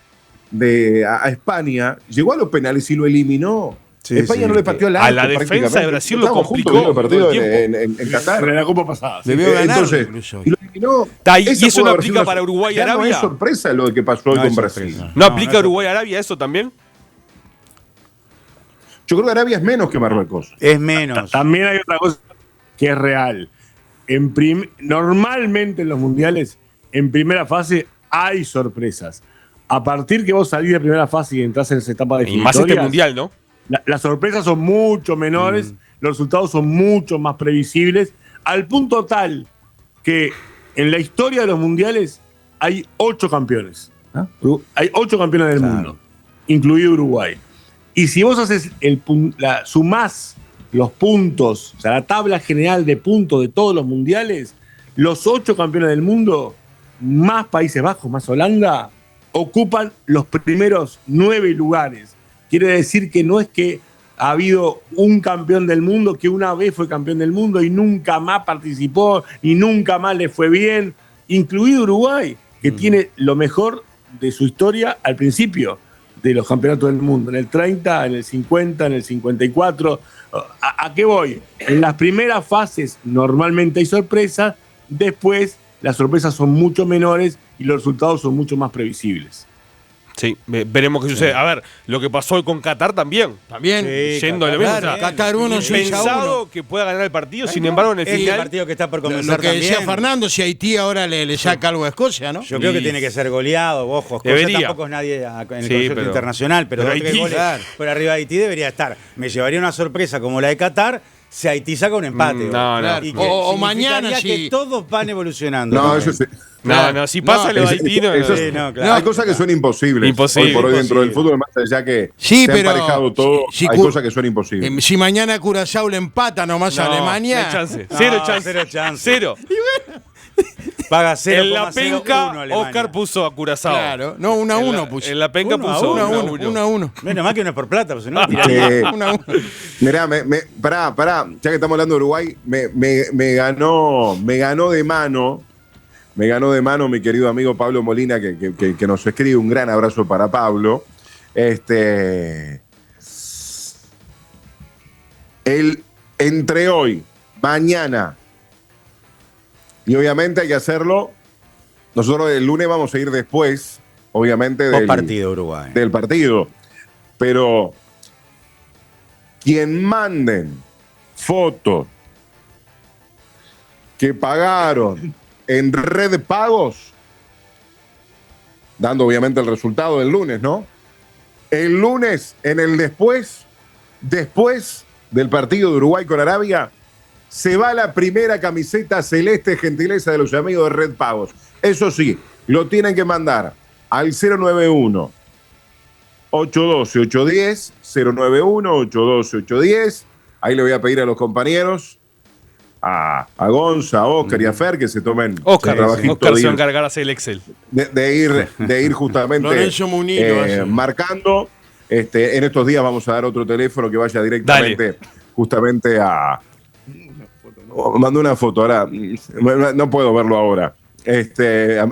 a España, llegó a los penales y lo eliminó. Sí, España sí. no le pateó al A arco la defensa prácticamente. de Brasil lo Estábamos juntos complicó viendo el partido todo el en Qatar. En la Copa pasada. sí. Debió ganar. Entonces, incluso. y lo eliminó. Está, y Esa eso pudo no haber aplica sido para Uruguay y ya No Arabia. es sorpresa lo que pasó hoy No con es Brasil. sorpresa. ¿No aplica Uruguay-Arabia eso también? Yo creo que Arabia es menos que Marruecos. Es menos. También hay otra cosa que es real. Normalmente en los mundiales, en primera fase, hay sorpresas. A partir que vos salís de primera fase y entras en esa etapa de Y más este mundial, ¿no? las sorpresas son mucho menores, los resultados son mucho más previsibles, al punto tal que en la historia de los mundiales hay 8 campeones. Hay 8 campeones del mundo, incluido Uruguay. Y si vos haces sumás los puntos, o sea, la tabla general de puntos de todos los mundiales, los 8 campeones del mundo, más Países Bajos, más Holanda, ocupan los primeros 9 lugares. Quiere decir que no es que ha habido un campeón del mundo que una vez fue campeón del mundo y nunca más participó y nunca más le fue bien, incluido Uruguay, que tiene lo mejor de su historia al principio de los campeonatos del mundo, en el 30, en el 50, en el 54. ¿A qué voy? En las primeras fases normalmente hay sorpresas, después las sorpresas son mucho menores y los resultados son mucho más previsibles. Sí, veremos qué sucede. A ver, lo que pasó hoy con Qatar también. También. Sí, Yendo a lo Qatar, mismo. O sea, Qatar 1, Suiza 1. pensado que pueda ganar el partido, sin embargo, en el Es el final. partido que está por Lo comenzar que decía también. Fernando, si Haití ahora le saca algo a Escocia, ¿no? Yo creo que Y- tiene que ser goleado, ojo. Escocia Debería. tampoco es nadie en el Sí, concierto pero- internacional, pero pero 2 o 3 Haití, goles claro. por arriba de Haití debería estar. Me llevaría una sorpresa como la de Qatar si Haití saca un empate. No, no. Y que O significaría mañana, que sí. todos van evolucionando. No, también. eso sí. No, si pasa lo de Haití, no. eso- Sí, no, claro. Hay cosas que son imposibles. Imposible. Hoy por hoy dentro del Imposible. fútbol, más allá que Sí, se pero ha emparejado todo, si hay Cu- cosas que son imposibles. Si mañana Curazao le empata nomás a No, Alemania. no hay chance. No, Cero chance. cero chance. Cero. Paga En la 0,01 penca, Alemania. Oscar puso a Curazao. Claro. No, 1-1 puso. En la penca 1-1. puso 1-1. Menos mal que no es por plata, porque si no tiraría. 1-1. Mirá, pará, ya que estamos hablando de Uruguay, me ganó de mano. Me ganó de mano mi querido amigo Pablo Molina, que nos escribe. Un gran abrazo para Pablo. Entre hoy, mañana, y obviamente hay que hacerlo. Nosotros el lunes vamos a ir después, obviamente, Post partido Uruguay. del partido. Pero quien manden fotos que pagaron en red de pagos, dando obviamente el resultado del lunes, ¿no? El lunes, en el después del partido de Uruguay con Arabia, se va la primera camiseta celeste, gentileza de los amigos de Red Pagos. Eso sí, lo tienen que mandar al 091 812-810, 091-812-810. Ahí le voy a pedir a los compañeros, a Gonza, a Oscar y a Fer, que se tomen Oscar, el trabajito Oscar de se va a ir- encargar de hacer el Excel. de ir justamente Lorenzo Munino hace. marcando. En estos días vamos a dar otro teléfono que vaya directamente justamente a... Mandó una foto, ahora no puedo verlo ahora,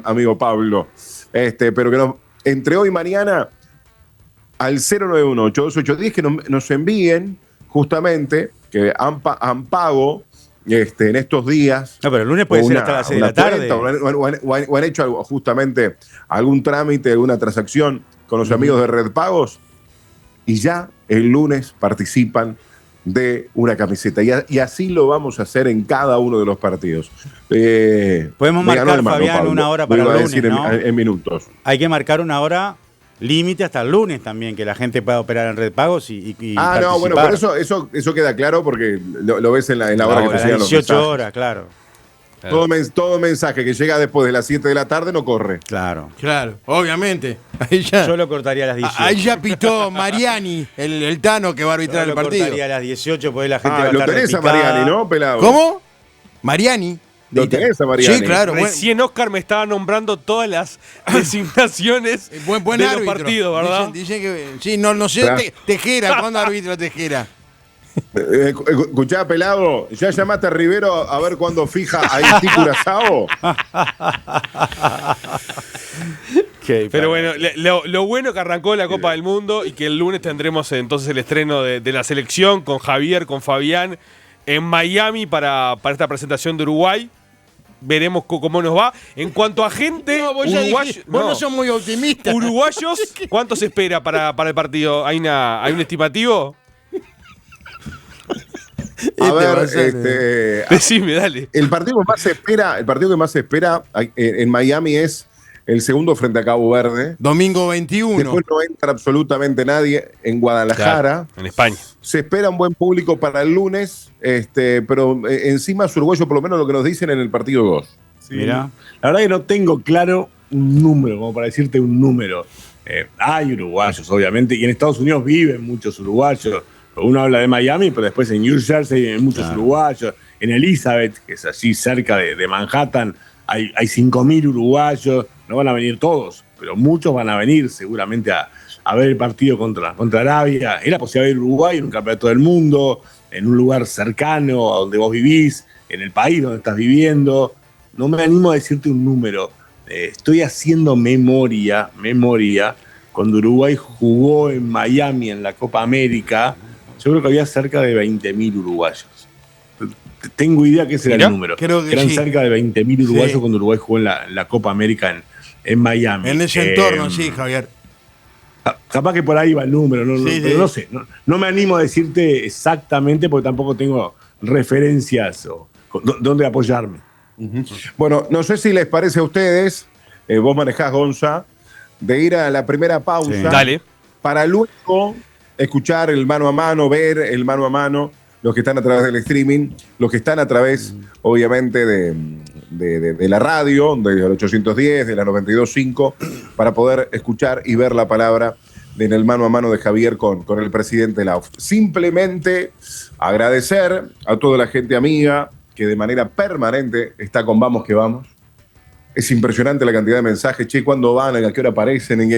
amigo Pablo, pero que entre hoy y mañana al 091-82810 que nos envíen justamente que han pago en estos días. No, pero el lunes puede ser hasta las 6 de la tarde. Cuenta, o han hecho justamente algún trámite, alguna transacción con los amigos de Red Pagos y ya el lunes participan de una camiseta. Y así lo vamos a hacer en cada uno de los partidos. Podemos me ganó marcar, el mano, Fabián, Pablo. una hora Lo para iba el a lunes, decir ¿no? en minutos. Hay que marcar una hora límite hasta el lunes también, que la gente pueda operar en Red Pagos y No, bueno, por participar. eso queda claro porque lo ves en la hora que A te las llegan los 18 mensajes. horas, claro. Todo mensaje que llega después de las 7 de la tarde no corre. Claro. Claro, obviamente. Ahí ya, Yo lo cortaría a las 18. ahí ya pitó Mariani, el Tano que va a arbitrar Yo el lo partido. cortaría a las 18 porque la gente va a Lo estar tenés a repicada. Mariani, ¿no, pelado? ¿Cómo? Mariani. Lo tenés a Mariani. Sí, claro. Recién Oscar me estaba nombrando todas las designaciones Buen de árbitro. los partidos, ¿verdad? Dicen que. Sí, no sé. Claro. Tejera, ¿cuándo arbitra Tejera? Escuchá, pelado, ¿ya llamaste a Rivero a ver cuándo fija a Iti Curazao? Pero bueno, lo bueno que arrancó la Copa del Mundo y que el lunes tendremos entonces el estreno de la selección con Javier, con Fabián, en Miami para esta presentación de Uruguay. Veremos cómo nos va. En cuanto a gente, Vos no sos muy optimista. uruguayos, ¿cuánto se espera para el partido? ¿Hay un estimativo? A ver, Basale. Decime, dale. el partido que más se espera en Miami es el segundo frente a Cabo Verde. Domingo 21. Después no entra absolutamente nadie en Guadalajara. Claro, en España. Se espera un buen público para el lunes, pero encima es uruguayo, por lo menos lo que nos dicen en el partido 2. Sí. Mirá. La verdad que no tengo claro un número, como para decirte un número. Hay uruguayos, obviamente, y en Estados Unidos viven muchos uruguayos. Uno habla de Miami, pero después en New Jersey viven muchos uruguayos. En Elizabeth, que es allí cerca de Manhattan, hay 5.000 uruguayos. No van a venir todos, pero muchos van a venir seguramente a ver el partido contra Arabia. Es la posibilidad de ir a Uruguay en un campeonato del mundo, en un lugar cercano a donde vos vivís, en el país donde estás viviendo. No me animo a decirte un número. Estoy haciendo memoria cuando Uruguay jugó en Miami en la Copa América. Yo creo que había cerca de 20.000 uruguayos. Tengo idea que ese era el número. Creo que eran sí. cerca de 20.000 uruguayos Sí. cuando Uruguay jugó en la Copa América en Miami. En ese entorno, sí, Javier. Capaz que por ahí va el número, Sí, pero sí. no sé. No me animo a decirte exactamente porque tampoco tengo referencias o dónde apoyarme. Bueno, no sé si les parece a ustedes, vos manejás, Gonza, de ir a la primera pausa. Sí. Dale. Para luego escuchar el mano a mano, ver el mano a mano, los que están a través del streaming, los que están a través, obviamente, de la radio, del 810, de la 92.5, para poder escuchar y ver la palabra en el mano a mano de Javier con el presidente de la AUF. Simplemente agradecer a toda la gente amiga que de manera permanente está con Vamos que Vamos. Es impresionante la cantidad de mensajes, che, ¿cuándo van? ¿A qué hora aparecen?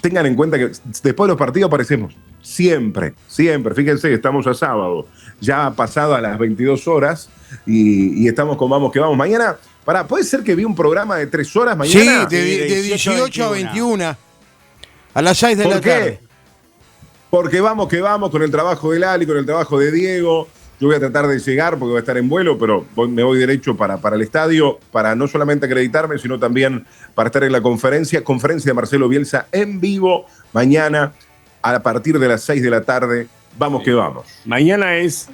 Tengan en cuenta que después de los partidos aparecemos. Siempre. Fíjense, estamos a sábado. Ya ha pasado a las 22 horas y estamos con Vamos que Vamos. Mañana, ¿puede ser que vi un programa de 3 horas mañana? Sí, de 18 a 21. A las 6 de ¿Por la qué? tarde. Porque Vamos que Vamos con el trabajo de Lali, con el trabajo de Diego. Yo voy a tratar de llegar porque voy a estar en vuelo, pero me voy derecho para el estadio, para no solamente acreditarme, sino también para estar en la conferencia de Marcelo Bielsa en vivo mañana a partir de las 6 de la tarde. Vamos que vamos. Mañana es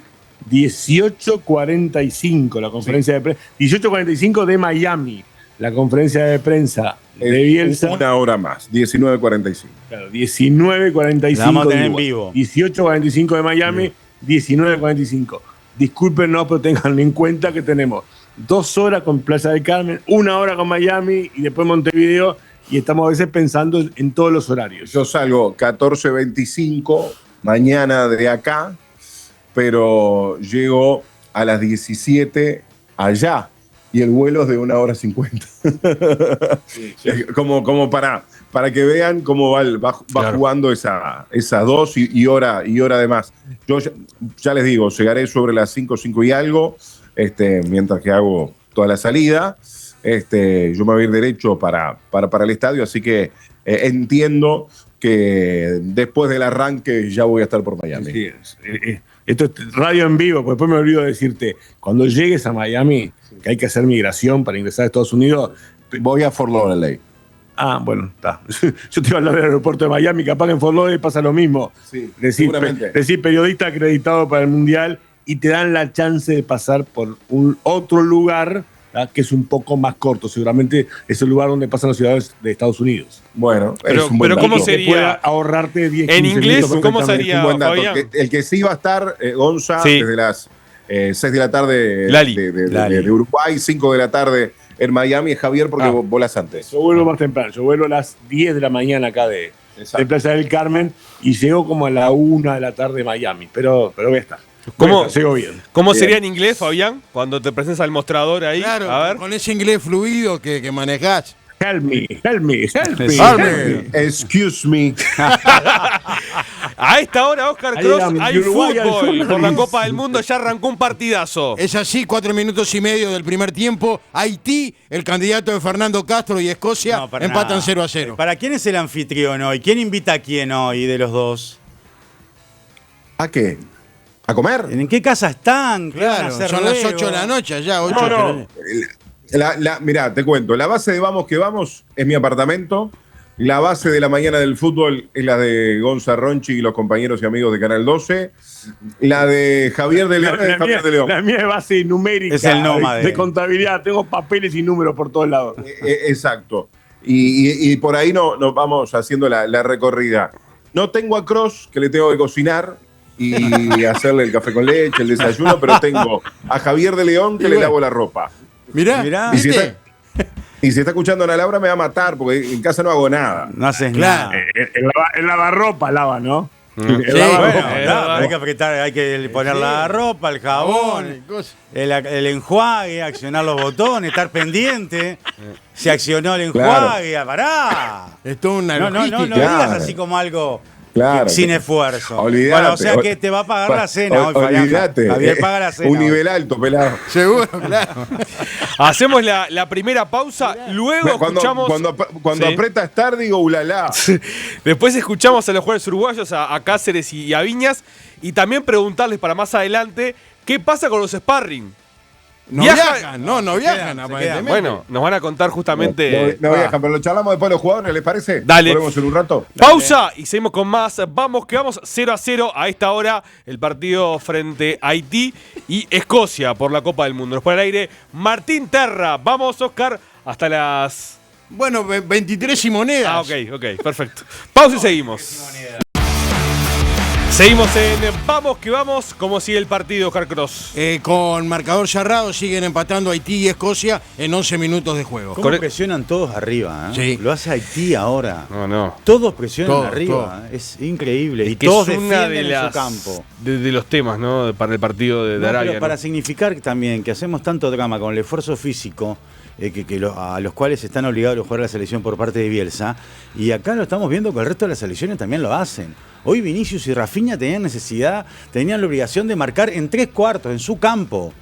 18:45 la conferencia de prensa. 18:45 de Miami, la conferencia de prensa de Bielsa. Una hora más, 19:45. Claro, 19:45. La vamos a tener en de vivo. 18:45 de Miami, 19:45. Discúlpenos, pero tengan en cuenta que tenemos 2 horas con Playa del Carmen, 1 hora con Miami y después Montevideo, y estamos a veces pensando en todos los horarios. Yo salgo 14:25 mañana de acá, pero llego a las 17 allá y el vuelo es de 1 hora 50. Como para que vean cómo va jugando esas 2 y hora de más. Yo ya les digo, llegaré sobre las 5 y algo, mientras que hago toda la salida. Yo me voy a ir derecho para el estadio, así que entiendo que después del arranque ya voy a estar por Miami. Sí, esto es radio en vivo, porque después me olvido de decirte, cuando llegues a Miami, que hay que hacer migración para ingresar a Estados Unidos, Voy a Fort Lauderdale. Ah, bueno, está. Yo te iba a hablar del aeropuerto de Miami, capaz que en Fort Lauderdale pasa lo mismo. Sí, Decir periodista acreditado para el Mundial y te dan la chance de pasar por un otro lugar, ¿verdad?, que es un poco más corto. Seguramente es el lugar donde pasan los ciudadanos de Estados Unidos. Bueno, Pero- es un buen pero dato. ¿cómo Que sería? pueda ahorrarte 10, En 15 inglés, minutos ¿cómo perfectamente. sería? Un buen dato. Fabián. El que sí va a estar, Gonza, Sí. desde las 6 de la tarde Lali. de Uruguay, 5 de la tarde en Miami, es Javier, porque vos volás antes. Yo vuelvo más temprano, yo vuelvo a las 10 de la mañana acá de Plaza del Carmen y llego como a la 1 de la tarde de Miami, pero voy a estar. ¿Cómo? Llego bien. ¿Cómo Bien. sería en inglés, Fabián? Cuando te presentas al mostrador ahí. Claro, A ver. con ese inglés fluido que manejás. Help me, help me, help me. Sí. help me. Excuse me. A esta hora, Oscar Ahí Cross, am, hay Uruguay, fútbol. journalist. Por la Copa del Mundo ya arrancó un partidazo. Es así, 4 minutos y medio del primer tiempo. Haití, el candidato de Fernando Castro y Escocia, No, para empatan nada. 0-0. ¿Para quién es el anfitrión hoy? ¿Quién invita a quién hoy de los dos? ¿A qué? ¿A comer? ¿En qué casa están? ¿Qué van a Claro, hacer son las luego? 8 de la noche allá. 8 No. Mirá, te cuento. La base de Vamos que Vamos es mi apartamento. La base de la mañana del fútbol es la de Gonza Ronchi y los compañeros y amigos de Canal 12. La de Javier de León es de Javier de León. La mía es base numérica. Es el nómade. De contabilidad. Tengo papeles y números por todos lados. Exacto. Y por ahí nos vamos haciendo la recorrida. No tengo a Cross, que le tengo que cocinar y hacerle el café con leche, el desayuno, pero tengo a Javier de León, que le lavo la ropa. Mirá, Mirá. Y si, ¿viste? está, y si está escuchando a Ana Laura, me va a matar, porque en casa no hago nada. No haces Claro. nada. El lavarropa lava, ¿no? Sí, El Bueno, lavarropa. claro, hay que apretar, hay que poner la ropa, el jabón, el enjuague, accionar los botones, estar pendiente. Se accionó el enjuague, pará. Es toda una No logística. digas Claro. así como algo Claro. sin esfuerzo. Olvídate. Bueno, o sea que te va a pagar la cena hoy, Fabián. Olvídate. Javier paga la cena. Un hoy. nivel alto, pelado. Seguro, claro. Hacemos la primera pausa, luego Cuando, escuchamos. cuando Sí. aprieta estar, digo ulala. Después escuchamos a los jugadores uruguayos, a Cáceres y a Viñas, y también preguntarles para más adelante qué pasa con los sparring. No Viaja- viajan, no viajan, se aparentemente. Bueno, nos van a contar justamente. No viajan, pero lo charlamos después de los jugadores, ¿les parece? Dale. Volvemos en un rato. Pausa y seguimos con más. Vamos, que vamos 0-0 a esta hora. El partido frente a Haití y Escocia por la Copa del Mundo. Nos pone al aire Martín Terra. Vamos, Oscar, hasta las. Bueno, 23 y monedas. Ah, ok, perfecto. Pausa y seguimos. Seguimos en Vamos que Vamos. ¿Cómo sigue el partido, Oscar Cross? Con marcador cerrado siguen empatando Haití y Escocia en 11 minutos de juego. ¿Cómo Con- presionan todos arriba? Sí. Lo hace Haití ahora. No. Todos presionan Todos, arriba. Es increíble. Y Que todos es una defienden de en las su campo. de los temas, ¿no? Para el partido de No, Arabia. pero para ¿no? significar también que hacemos tanto drama con el esfuerzo físico a los cuales están obligados a jugar la selección por parte de Bielsa, y acá lo estamos viendo que el resto de las selecciones también lo hacen. Hoy Vinicius y Rafinha tenían la obligación de marcar en 3/4 en su campo.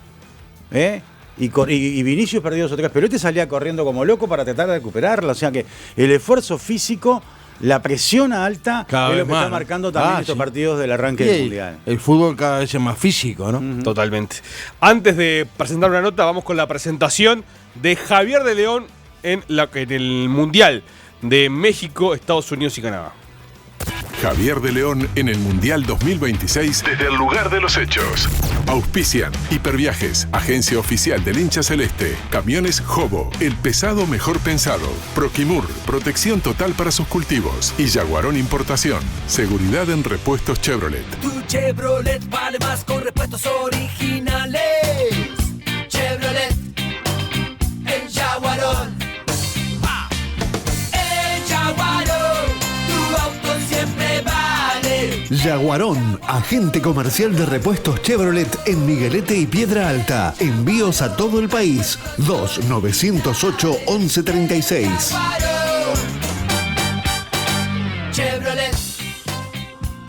Y Vinicius perdió 2 o 3 pelotas y salía corriendo como loco para tratar de recuperarla. O sea que el esfuerzo físico, la presión alta, Cada es lo vez que más, está ¿no? marcando también estos Sí. partidos del arranque Y del Mundial. el fútbol cada vez es más físico, ¿no? Totalmente. Antes de presentar una nota, vamos con la presentación de Javier de León en el Mundial de México, Estados Unidos y Canadá. Javier de León en el Mundial 2026 desde el lugar de los hechos. Auspician Hiperviajes, agencia oficial del hincha celeste. Camiones Jobo, el pesado mejor pensado. Proquimur, protección total para sus cultivos. Y Jaguarón Importación, seguridad en repuestos Chevrolet. Tu Chevrolet vale más con repuestos originales. Chevrolet, el Jaguarón. El Jaguarón, tu auto siempre vale. Jaguarón, agente comercial de repuestos Chevrolet en Miguelete y Piedra Alta. Envíos a todo el país. 2-908-1136. Jaguarón. Chevrolet,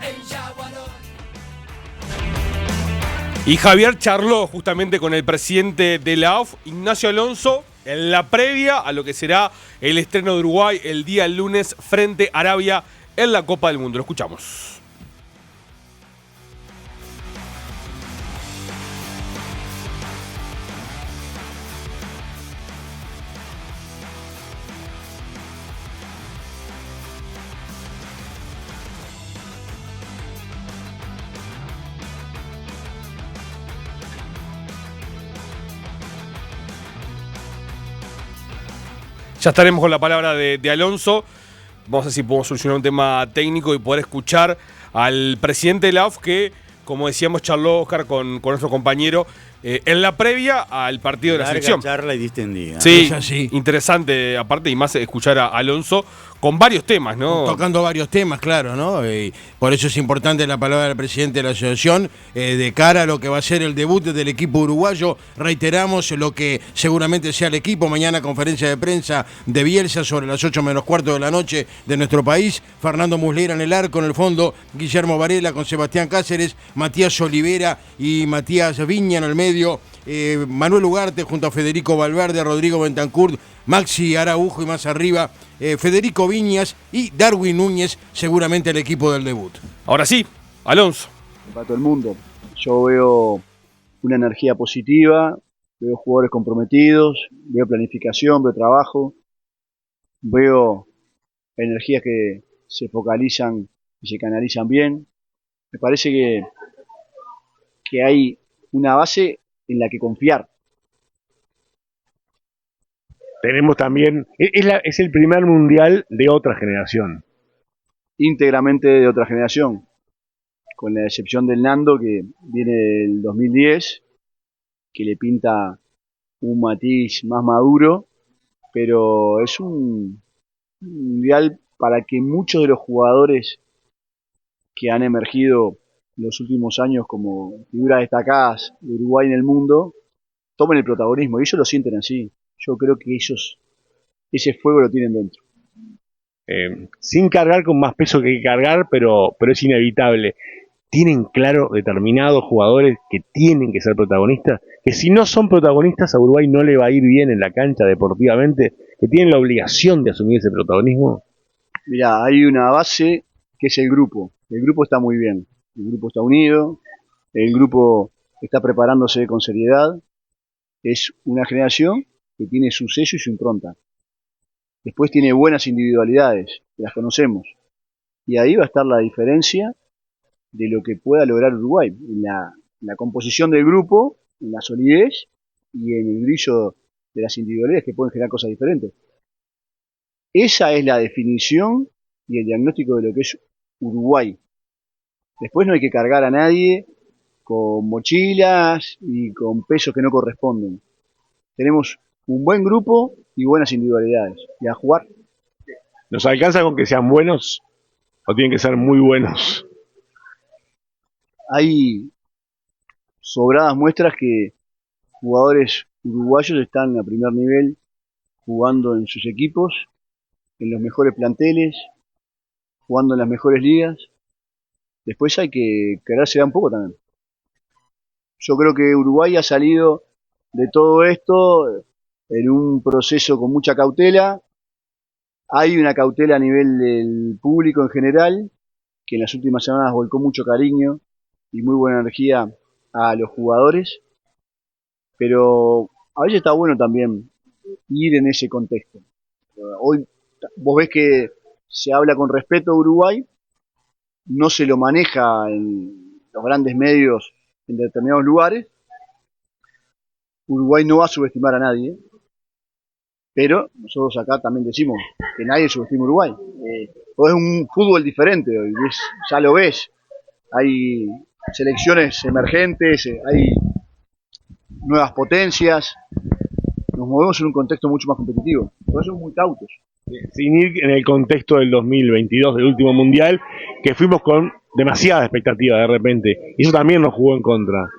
el Jaguarón. Y Javier charló justamente con el presidente de la AUF, Ignacio Alonso, en la previa a lo que será el estreno de Uruguay el día lunes frente a Arabia en la Copa del Mundo. Lo escuchamos. Ya estaremos con la palabra de Alonso. Vamos a ver si podemos solucionar un tema técnico y poder escuchar al presidente de la AUF que, como decíamos, charló Oscar con nuestro compañero en la previa al partido de la selección. Charla y distendida. Sí, interesante aparte y más escuchar a Alonso con varios temas, ¿no? Tocando varios temas, claro, ¿no? Por eso es importante la palabra del presidente de la asociación de cara a lo que va a ser el debut del equipo uruguayo. Reiteramos lo que seguramente sea el equipo. Mañana conferencia de prensa de Bielsa sobre las 8 menos cuarto de la noche de nuestro país. Fernando Muslera en el arco, en el fondo Guillermo Varela con Sebastián Cáceres, Matías Olivera y Matías Viña en el medio. Manuel Ugarte junto a Federico Valverde, Rodrigo Bentancur, Maxi Araujo y más arriba Federico Viñas y Darwin Núñez, seguramente el equipo del debut. Ahora sí, Alonso. Para todo el mundo. Yo veo una energía positiva, veo jugadores comprometidos, veo planificación, veo trabajo, veo energías que se focalizan y se canalizan bien. Me parece que hay una base en la que confiar. Tenemos también, es el primer mundial de otra generación. Íntegramente de otra generación, con la excepción del Nando que viene del 2010, que le pinta un matiz más maduro, pero es un mundial para que muchos de los jugadores que han emergido en los últimos años como figuras destacadas de Uruguay en el mundo tomen el protagonismo y ellos lo sienten así. Yo creo que ellos ese fuego lo tienen dentro. Sin cargar con más peso que cargar, pero es inevitable. Tienen claro determinados jugadores que tienen que ser protagonistas, que si no son protagonistas a Uruguay no le va a ir bien en la cancha deportivamente, que tienen la obligación de asumir ese protagonismo. Mirá, hay una base que es el grupo. El grupo está muy bien, el grupo está unido, el grupo está preparándose con seriedad. Es una generación que tiene su sello y su impronta. Después tiene buenas individualidades, que las conocemos. Y ahí va a estar la diferencia de lo que pueda lograr Uruguay, en la composición del grupo, en la solidez y en el brillo de las individualidades que pueden generar cosas diferentes. Esa es la definición y el diagnóstico de lo que es Uruguay. Después no hay que cargar a nadie con mochilas y con pesos que no corresponden. Tenemos un buen grupo y buenas individualidades. Y a jugar. ¿Nos alcanza con que sean buenos o tienen que ser muy buenos? Hay sobradas muestras que jugadores uruguayos están a primer nivel jugando en sus equipos, en los mejores planteles, jugando en las mejores ligas. Después hay que quedársela un poco también. Yo creo que Uruguay ha salido de todo esto en un proceso con mucha cautela. Hay una cautela a nivel del público en general, que en las últimas semanas volcó mucho cariño y muy buena energía a los jugadores, pero a veces está bueno también ir en ese contexto. Hoy vos ves que se habla con respeto a Uruguay, no se lo maneja en los grandes medios en determinados lugares. Uruguay no va a subestimar a nadie, pero nosotros acá también decimos que nadie subestima a Uruguay. Es un fútbol diferente, ya lo ves. Hay selecciones emergentes, hay nuevas potencias. Nos movemos en un contexto mucho más competitivo. Por eso somos muy cautos. Sin ir en el contexto del 2022, del último mundial, que fuimos con demasiada expectativa de repente. Y eso también nos jugó en contra.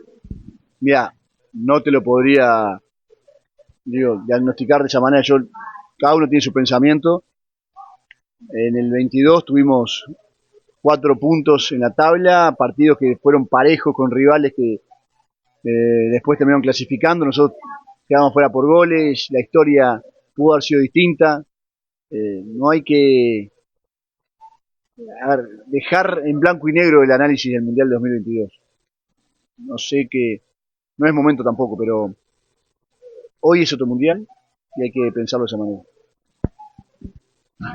Mira, no te lo podría diagnosticar de esa manera. Cada uno tiene su pensamiento. En el 22 tuvimos 4 puntos en la tabla, partidos que fueron parejos con rivales que después terminaron clasificando. Nosotros quedamos fuera por goles, la historia pudo haber sido distinta. No hay que dejar en blanco y negro el análisis del Mundial 2022. No sé que no es momento tampoco, pero hoy es otro Mundial y hay que pensarlo de esa manera.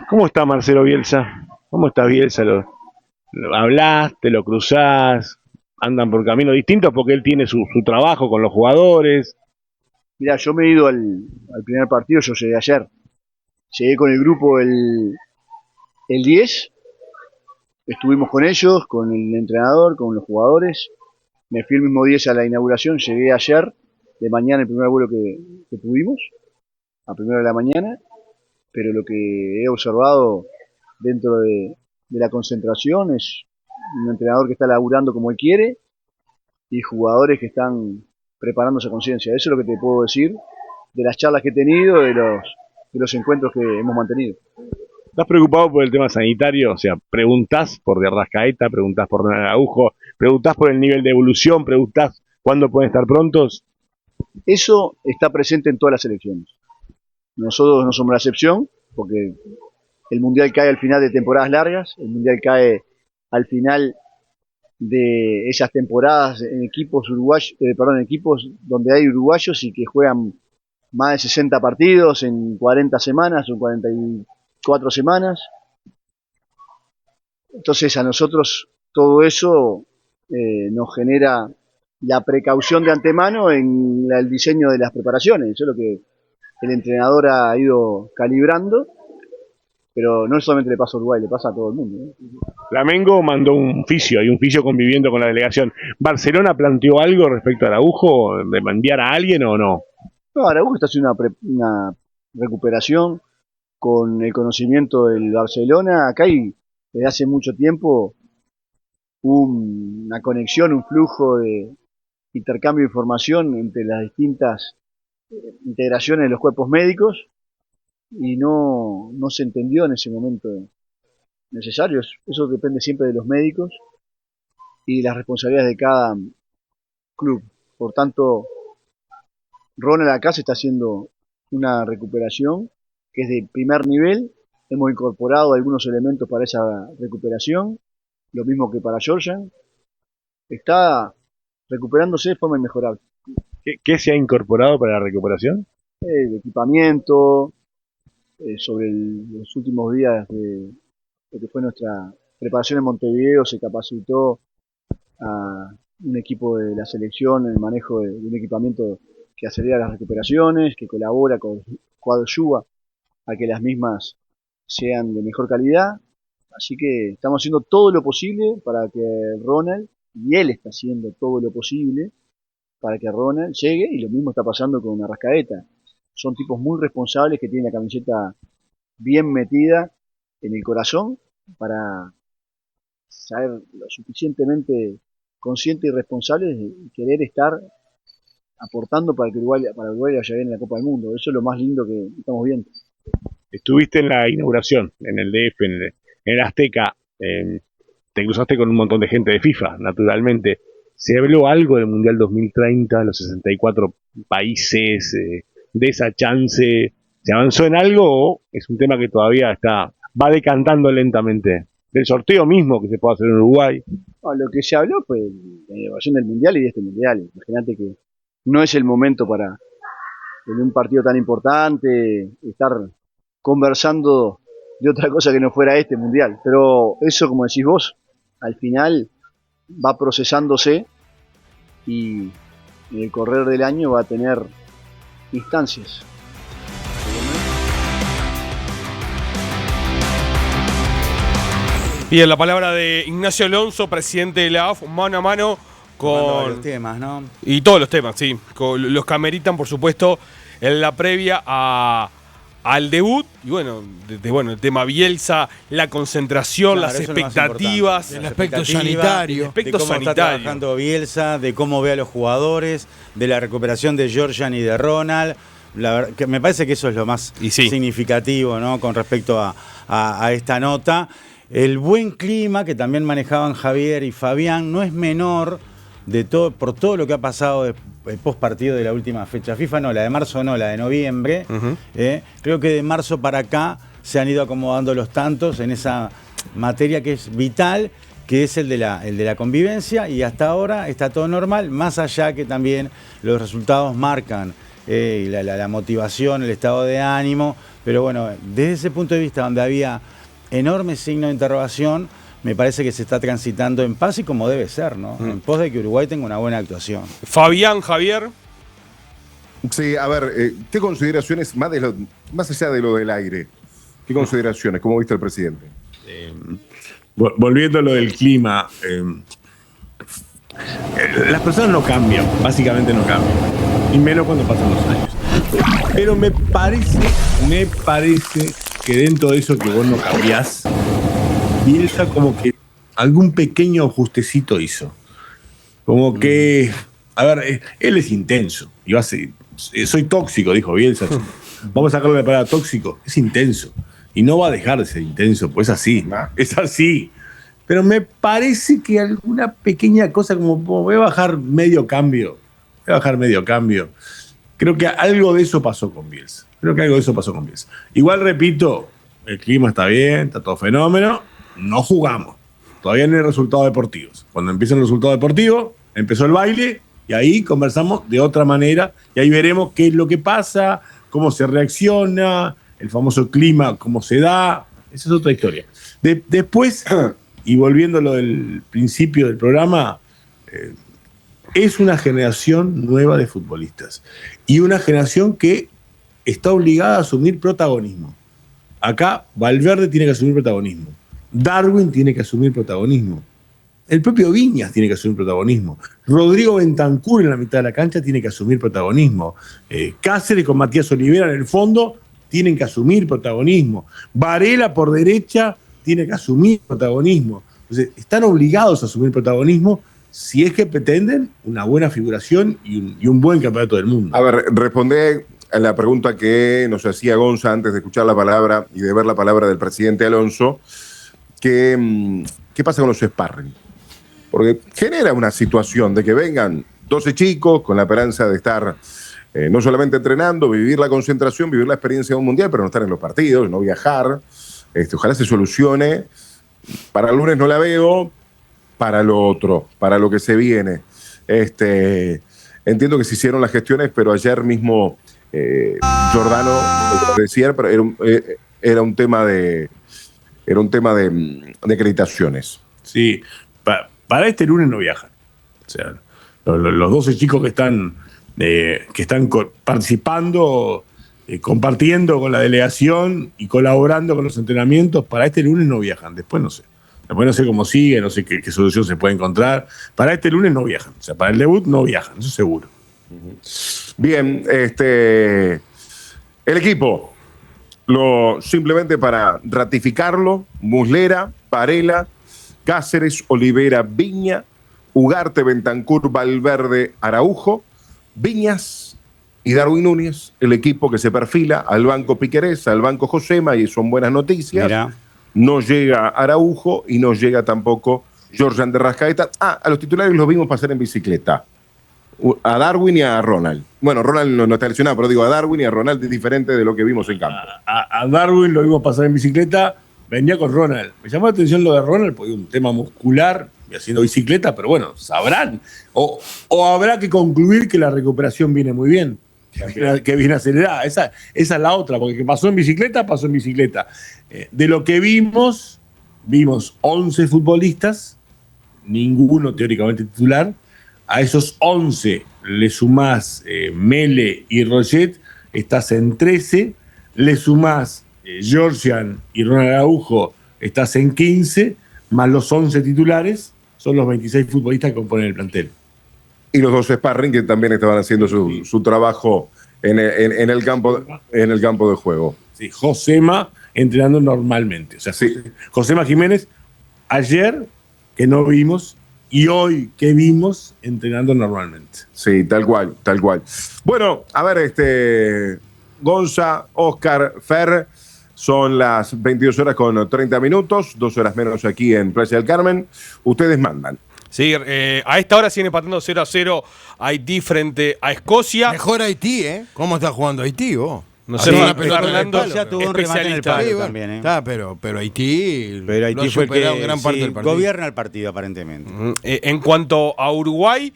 ¿Cómo está Marcelo Bielsa? ¿Cómo está Bielsa? ¿Lo hablás, te lo cruzás? ¿Andan por caminos distintos porque él tiene su trabajo con los jugadores? Mirá, yo me he ido al primer partido, yo llegué ayer. Llegué con el grupo el 10, estuvimos con ellos, con el entrenador, con los jugadores. Me fui el mismo 10 a la inauguración, llegué ayer de mañana el primer vuelo que pudimos, a primera de la mañana, pero lo que he observado dentro de la concentración es un entrenador que está laburando como él quiere y jugadores que están preparándose a conciencia. Eso es lo que te puedo decir de las charlas que he tenido, de los encuentros que hemos mantenido. ¿Estás preocupado por el tema sanitario? O sea, preguntás por De Arrascaeta, preguntás por Ronald Araujo, preguntás por el nivel de evolución, preguntás cuándo pueden estar prontos. Eso está presente en todas las selecciones. Nosotros no somos la excepción, porque el Mundial cae al final de temporadas largas, el Mundial cae al final de esas temporadas en equipos uruguayos, en equipos donde hay uruguayos y que juegan más de 60 partidos en 40 semanas o 44 semanas. Entonces a nosotros todo eso nos genera la precaución de antemano en el diseño de las preparaciones. Eso es lo que el entrenador ha ido calibrando, pero no solamente le pasa a Uruguay, le pasa a todo el mundo, ¿eh? Flamengo mandó un fisio, hay un fisio conviviendo con la delegación. ¿Barcelona planteó algo respecto a Araujo, de enviar a alguien o no? No, Araujo está haciendo una recuperación con el conocimiento del Barcelona. Acá hay desde hace mucho tiempo una conexión, un flujo de intercambio de información entre las distintas integraciones de los cuerpos médicos y no se entendió en ese momento necesario. Eso depende siempre de los médicos y de las responsabilidades de cada club. Por tanto, Ronald acá se está haciendo una recuperación que es de primer nivel. Hemos incorporado algunos elementos para esa recuperación, lo mismo que para Georgian. Está recuperándose de forma inmejorable. ¿Qué se ha incorporado para la recuperación? De equipamiento, sobre los últimos días de lo que fue nuestra preparación en Montevideo, se capacitó a un equipo de la selección en el manejo de un equipamiento que acelera las recuperaciones, que colabora, coadyuva a que las mismas sean de mejor calidad. Así que estamos haciendo todo lo posible para que Ronald, y él está haciendo todo lo posible para que Ronald llegue, y lo mismo está pasando con Arrascaeta. Son tipos muy responsables que tienen la camiseta bien metida en el corazón para ser lo suficientemente conscientes y responsables de querer estar aportando para que Uruguay vaya bien en la Copa del Mundo. Eso es lo más lindo que estamos viendo. Estuviste en la inauguración, en el DF, en el Azteca, te cruzaste con un montón de gente de FIFA, naturalmente. ¿Se habló algo del Mundial 2030, los 64 países, de esa chance? ¿Se avanzó en algo o es un tema que todavía va decantando lentamente? Del sorteo mismo que se puede hacer en Uruguay. No, lo que se habló fue la inauguración del Mundial y de este Mundial. Imagínate que no es el momento para, en un partido tan importante, estar conversando de otra cosa que no fuera este Mundial. Pero eso, como decís vos, al final va procesándose y en el correr del año va a tener instancias. Bien, la palabra de Ignacio Alonso, presidente de la AF, mano a mano con los temas, ¿no? Y todos los temas, sí. Los que ameritan, por supuesto, en la previa al debut. Y bueno, el tema Bielsa, la concentración, Claro, las eso es lo más expectativas. importante. El aspecto Las expectativas, sanitario. El aspecto de cómo sanitario. está trabajando Bielsa, de cómo ve a los jugadores, de la recuperación de Georgian y de Ronald. La verdad, que me parece que eso es lo más significativo, ¿no? Con respecto a esta nota. El buen clima que también manejaban Javier y Fabián no es menor por todo lo que ha pasado el post partido de la última fecha FIFA, no, la de marzo no, la de noviembre. Creo que de marzo para acá se han ido acomodando los tantos en esa materia que es vital, que es el de la convivencia, y hasta ahora está todo normal, más allá que también los resultados marcan la motivación, el estado de ánimo, pero bueno, desde ese punto de vista donde había enorme signo de interrogación, me parece que se está transitando en paz y como debe ser, ¿no? En pos de que Uruguay tenga una buena actuación. Fabián, Javier. Sí, a ver, ¿qué consideraciones más allá de lo del aire? ¿Qué consideraciones? ¿Cómo viste al presidente? Volviendo a lo del clima, las personas no cambian, básicamente no cambian, y menos cuando pasan los años. Pero me parece que dentro de eso que vos no cambiás, Bielsa como que algún pequeño ajustecito hizo. Como que, a ver, él es intenso, y soy tóxico, dijo Bielsa. Vamos a sacarle la palabra tóxico, es intenso. Y no va a dejar de ser intenso, pues es así. Pero me parece que alguna pequeña cosa como voy a bajar medio cambio. Creo que algo de eso pasó con Bielsa. Igual repito, el clima está bien, está todo fenómeno, no jugamos. Todavía no hay resultados deportivos. Cuando empiecen los resultados deportivos, empezó el baile y ahí conversamos de otra manera y ahí veremos qué es lo que pasa, cómo se reacciona, el famoso clima, cómo se da. Esa es otra historia. Después, y volviendo a lo del principio del programa, es una generación nueva de futbolistas y una generación que está obligada a asumir protagonismo. Acá Valverde tiene que asumir protagonismo, Darwin tiene que asumir protagonismo, el propio Viñas tiene que asumir protagonismo, Rodrigo Bentancur en la mitad de la cancha tiene que asumir protagonismo, Cáceres con Matías Olivera en el fondo tienen que asumir protagonismo, Varela por derecha tiene que asumir protagonismo. Entonces, están obligados a asumir protagonismo si es que pretenden una buena figuración y un buen campeonato del mundo. A ver, responde a la pregunta que nos hacía Gonza antes de escuchar la palabra y de ver la palabra del presidente Alonso. ¿Qué pasa con los sparring? Porque genera una situación de que vengan 12 chicos con la esperanza de estar no solamente entrenando, vivir la concentración, vivir la experiencia de un mundial, pero no estar en los partidos, no viajar. Ojalá se solucione. Para el lunes no la veo, para lo otro, para lo que se viene. Entiendo que se hicieron las gestiones, pero ayer mismo Giordano decía, pero era un tema de acreditaciones. Sí, para este lunes no viajan. O sea, los 12 chicos que están participando, compartiendo con la delegación y colaborando con los entrenamientos, para este lunes no viajan. Después no sé cómo sigue, no sé qué solución se puede encontrar. Para este lunes no viajan. O sea, para el debut no viajan, eso seguro. Bien, el equipo, simplemente para ratificarlo: Muslera, Varela, Cáceres, Olivera, Viña, Ugarte, Bentancur, Valverde, Araujo, Viñas y Darwin Núñez, el equipo que se perfila al banco Piquerés, al banco Josema, y son buenas noticias. Mira. No llega Araujo y no llega tampoco Georgian de Rascaeta. A los titulares los vimos pasar en bicicleta. A Darwin y a Ronald. Bueno, Ronald no está lesionado, pero digo, a Darwin y a Ronald es diferente de lo que vimos en campo. A Darwin lo vimos pasar en bicicleta, venía con Ronald. Me llamó la atención lo de Ronald porque un tema muscular y haciendo bicicleta, pero bueno, sabrán. O habrá que concluir que la recuperación viene muy bien, que viene acelerada. Esa es la otra, porque que pasó en bicicleta. De lo que vimos 11 futbolistas, ninguno teóricamente titular. A esos 11 le sumás Mele y Roget, estás en 13. Le sumás Georgian y Ronald Araujo, estás en 15, más los 11 titulares, son los 26 futbolistas que componen el plantel. Y los 2 sparring que también estaban haciendo su trabajo en el campo de juego. Sí, Josema entrenando normalmente. O sea, sí. Josema Jiménez, ayer que no vimos, y hoy que vimos entrenando normalmente. Sí, tal cual. Bueno, a ver, Gonza, Oscar, Fer, son las 22 horas con 30 minutos, 2 horas menos aquí en Playa del Carmen. Ustedes mandan. Sí, a esta hora siguen empatando 0-0 Haití frente a Escocia. Mejor Haití, ¿eh? ¿Cómo está jugando Haití, vos? No sé, Fernando ya tuvo un remate en el palo también, ¿eh? Está, pero Haití fue el que gran parte del partido. Gobierna el partido, aparentemente. En cuanto a Uruguay,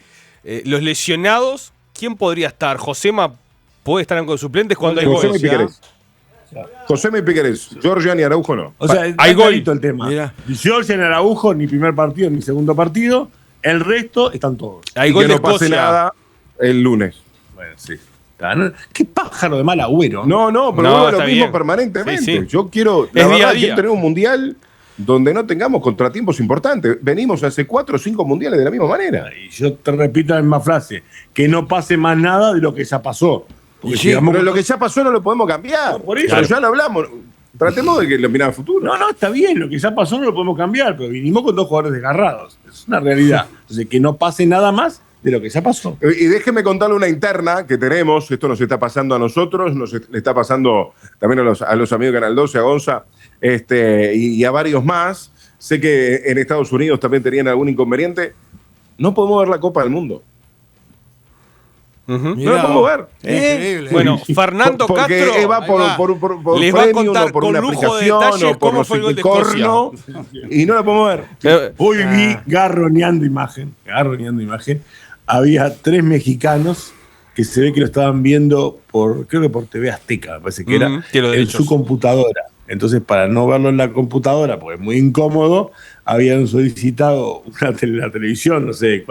los lesionados, ¿quién podría estar? ¿Josema puede estar en suplentes cuando hay Josema goles? y Piquerés. Josema y Piquerés. Georgian y Araujo no. O sea, hay gol. el tema. Mira. Georgian y Araujo, ni primer partido ni segundo partido. El resto están todos. Hay Y gol que de no pase Escocia. nada el lunes. Bueno, sí. Qué pájaro de mal agüero. No, pero No, vuelvo a está lo mismo bien. permanentemente. Sí, sí. Yo quiero, Es la día a verdad, día. quiero tener un mundial donde no tengamos contratiempos importantes. Venimos hace 4 o 5 mundiales de la misma manera. Y yo te repito la misma frase, que no pase más nada de lo que ya pasó. Porque Sí, sigamos pero con- lo que ya pasó no lo podemos cambiar. No, por eso. Pero ya lo hablamos. Tratemos de que lo miramos al futuro. No, está bien, lo que ya pasó no lo podemos cambiar, pero vinimos con 2 jugadores desgarrados. Es una realidad. Entonces, que no pase nada más de lo que ya pasó. Y déjeme contarle una interna que tenemos. Esto nos está pasando a nosotros, le está pasando también a los amigos de Canal 12, a Gonza, y a varios más. Sé que en Estados Unidos también tenían algún inconveniente. No podemos ver la Copa del Mundo. Ujú. No la podemos ver. Increíble. Bueno, Fernando Porque Castro va por, ahí va. por Les va a premium, contar o por con una lujo de aplicación, detalles o por cómo no fue el sé gol qué de Escocia. corno, y no la podemos ver. Hoy vi garroneando imagen. Había 3 mexicanos que se ve que lo estaban viendo creo que por TV Azteca, me parece que era, tiene los en derechos. su computadora. Entonces, para no verlo en la computadora, porque es muy incómodo, habían solicitado la televisión, no sé,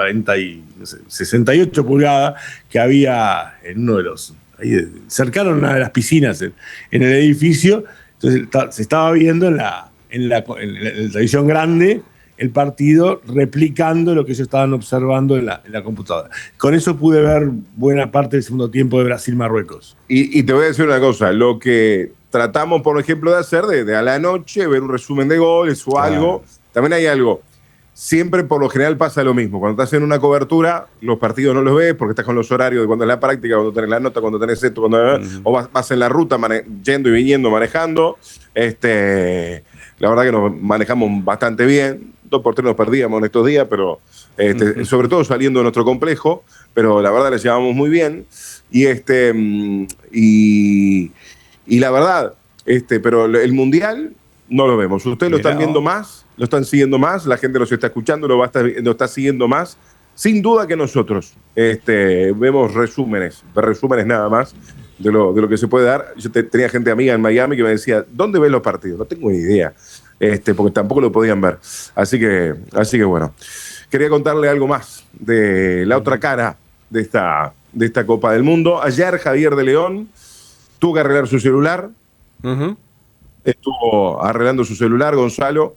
68 pulgadas, que había en uno de los... Ahí, cercano a una de las piscinas en el edificio. Entonces, se estaba viendo en la televisión grande el partido replicando lo que ellos estaban observando en la computadora. Con eso pude ver buena parte del segundo tiempo de Brasil-Marruecos. Y te voy a decir una cosa, lo que tratamos, por ejemplo, de hacer de a la noche, ver un resumen de goles o algo, también hay algo. Siempre, por lo general, pasa lo mismo. Cuando estás en una cobertura, los partidos no los ves porque estás con los horarios de cuando es la práctica, cuando tenés la nota, cuando tenés esto, o vas en la ruta yendo y viniendo, manejando. La verdad que nos manejamos bastante bien. 2 por 3 nos perdíamos en estos días, pero sobre todo saliendo de nuestro complejo, pero la verdad le llevamos muy bien. Y la verdad, pero el Mundial no lo vemos. Ustedes lo están viendo más, lo están siguiendo más, la gente los está escuchando, lo está siguiendo más. Sin duda que nosotros vemos resúmenes nada más de lo que se puede dar. Yo tenía gente amiga en Miami que me decía, ¿dónde ves los partidos? No tengo ni idea, porque tampoco lo podían ver. Así que bueno. Quería contarle algo más de la otra cara de esta Copa del Mundo. Ayer Javier de León tuvo que arreglar su celular. Estuvo arreglando su celular, Gonzalo,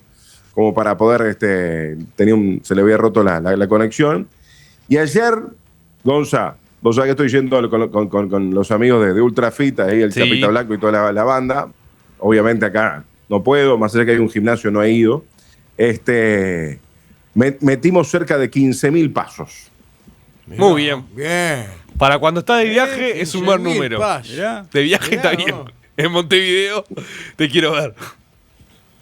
como para poder, se le había roto la conexión. Y ayer, Gonza, vos sabés que estoy yendo con los amigos de Ultrafit, ahí el Chapita Blanco y toda la banda. Obviamente acá no puedo, más allá que hay un gimnasio, no he ido. Metimos cerca de 15.000 pasos. Muy bien. Bien. Para cuando estás de viaje es un buen 15.000 número. pasos. De viaje está bien. vos. En Montevideo te quiero ver.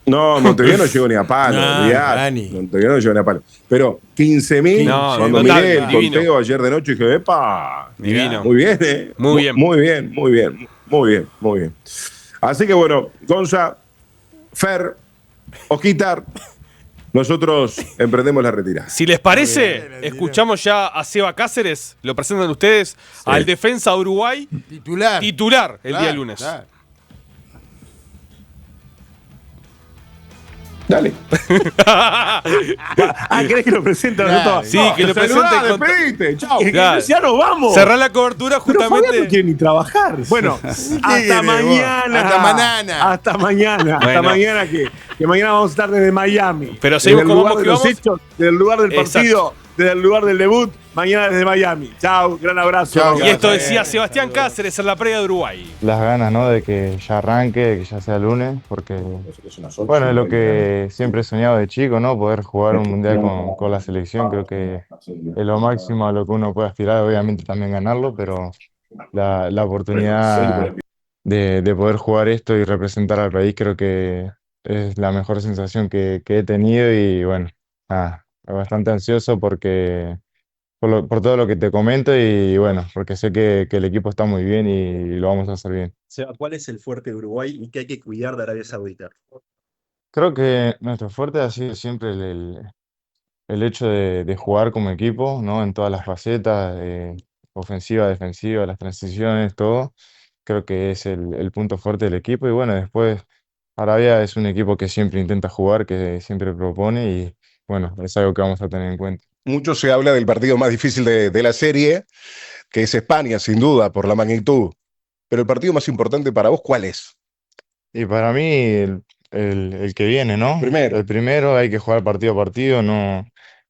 No, en Montevideo no llego ni a palo. No, olvidate. Dani. Montevideo no llego ni a palo. Pero 15.000, No, cuando total, miré el divino. conteo ayer de noche, dije, ¡epa! Divino. Muy bien, ¿eh? Muy bien. Muy bien, muy bien. Muy bien, muy bien. Así que bueno, Gonza, Fer, Osquitar, nosotros emprendemos la retirada. Si les parece, escuchamos ya a Seba Cáceres. Lo presentan ustedes al defensa de Uruguay, titular el día lunes. Claro. Dale. ¿Querés que lo presente? Claro. Sí, que lo presente. despedite. Chao. Claro. Ya nos vamos. Cerrar la cobertura Pero Fabián no justamente. quiere ni trabajar. Bueno, hasta querés, mañana. vos? Hasta mañana. Hasta mañana. Hasta Bueno. mañana que mañana vamos a estar desde Miami. Pero seguimos desde el como lugar vamos de que los vamos. hechos, desde el lugar del Exacto. partido, desde el lugar del debut. Mañana desde Miami. Chao, gran abrazo. Chao. Y esto decía Sebastián Cáceres en la previa de Uruguay. Las ganas, ¿no? De que ya arranque, de que ya sea lunes, porque, bueno, es lo que siempre he soñado de chico, ¿no? Poder jugar un mundial con la selección, creo que es lo máximo a lo que uno puede aspirar, obviamente también ganarlo, pero la oportunidad de poder jugar esto y representar al país creo que es la mejor sensación que he tenido y, bueno, nada, bastante ansioso porque... por todo lo que te comento y bueno, porque sé que el equipo está muy bien y lo vamos a hacer bien. Seba, ¿cuál es el fuerte de Uruguay y qué hay que cuidar de Arabia Saudita? Creo que nuestro fuerte ha sido siempre el hecho de jugar como equipo, ¿no? En todas las facetas, ofensiva, defensiva, las transiciones, todo. Creo que es el punto fuerte del equipo y bueno, después Arabia es un equipo que siempre intenta jugar, que siempre propone y bueno, es algo que vamos a tener en cuenta. Mucho se habla del partido más difícil de la serie, que es España, sin duda, por la magnitud. Pero el partido más importante para vos, ¿cuál es? Y para mí, el que viene, ¿no? Primero. El primero, hay que jugar partido a partido, no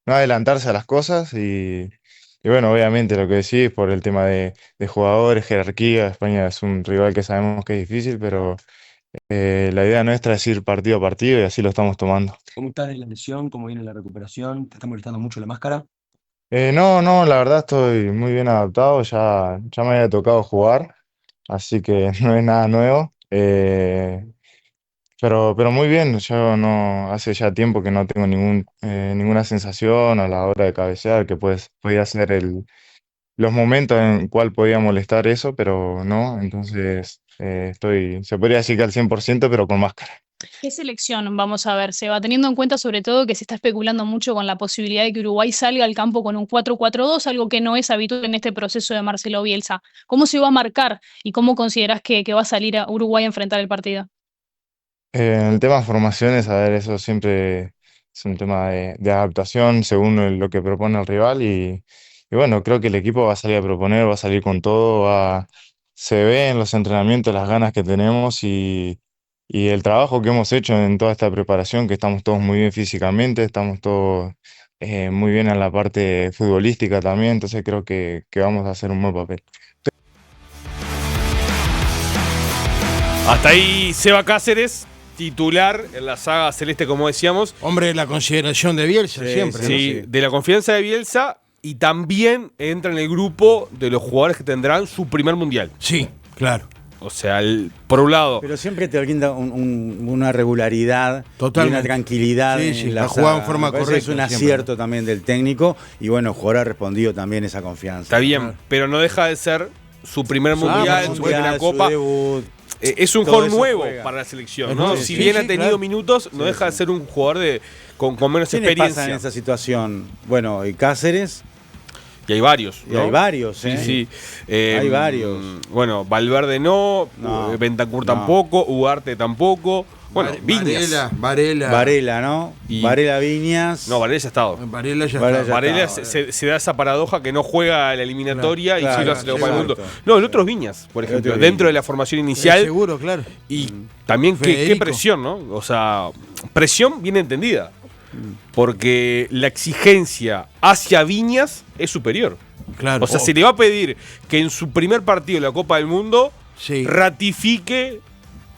adelantarse a las cosas y bueno, obviamente lo que decís por el tema de jugadores, jerarquía. España es un rival que sabemos que es difícil, pero la idea nuestra es ir partido a partido y así lo estamos tomando. ¿Cómo estás de la lesión? ¿Cómo viene la recuperación? ¿Te está molestando mucho la máscara? No, la verdad estoy muy bien adaptado, ya me había tocado jugar, así que no es nada nuevo. Pero muy bien, yo no, hace ya tiempo que no tengo ninguna sensación a la hora de cabecear, que pues podía ser los momentos en cual podía molestar eso, pero no, entonces se podría decir que al 100%, pero con máscara. ¿Qué selección vamos a ver, Seba? Teniendo en cuenta sobre todo que se está especulando mucho con la posibilidad de que Uruguay salga al campo con un 4-4-2, algo que no es habitual en este proceso de Marcelo Bielsa. ¿Cómo se va a marcar y cómo considerás que va a salir a Uruguay a enfrentar el partido? En el tema de formaciones, a ver, eso siempre es un tema de adaptación según lo que propone el rival y bueno, creo que el equipo va a salir a proponer, va a salir con todo, se ve en los entrenamientos las ganas que tenemos y el trabajo que hemos hecho en toda esta preparación, que estamos todos muy bien físicamente, estamos todos muy bien en la parte futbolística también, entonces creo que vamos a hacer un buen papel. Hasta ahí Seba Cáceres, titular en la saga celeste, como decíamos. Hombre, la consideración de Bielsa siempre. Sí, de la confianza de Bielsa, y también entra en el grupo de los jugadores que tendrán su primer mundial. Sí, claro. O sea, por un lado. Pero siempre te brinda una regularidad, Totalmente. y una tranquilidad. Sí, la ha jugado en saga. forma Me parece correcta. Es un siempre. acierto también del técnico y bueno, el jugador ha respondido también esa confianza. Está bien, pero no deja de ser su primer mundial, su primera copa. Su debut. Es un Todo jugador eso nuevo juega. para la selección, Es ¿no? nuevo, Si sí, bien sí, ha tenido claro. minutos, no deja de ser un jugador con menos ¿Quiénes experiencia. pasan en esa situación? Bueno, y Cáceres. Y hay varios, Y ¿no? hay varios, Sí, ¿eh? sí. Hay varios. Bueno, Valverde no, Bentancur tampoco, Ugarte tampoco. Bueno, Viñas. Varela, ¿no? Y- Varela, Viñas. No, Varela ya ha estado. Varela ya Varela está. ya Varela está. se da esa paradoja que no juega la eliminatoria y sí lo hace la Copa del Mundo. exacto. No, el otro es Viñas, por ejemplo, otro es dentro de Viñas. la formación inicial. Seguro, claro. Y también qué Federico. presión, ¿no? O sea, presión bien entendida. Porque la exigencia hacia Viñas es superior. Claro. O sea, se le va a pedir que en su primer partido de la Copa del Mundo Sí. ratifique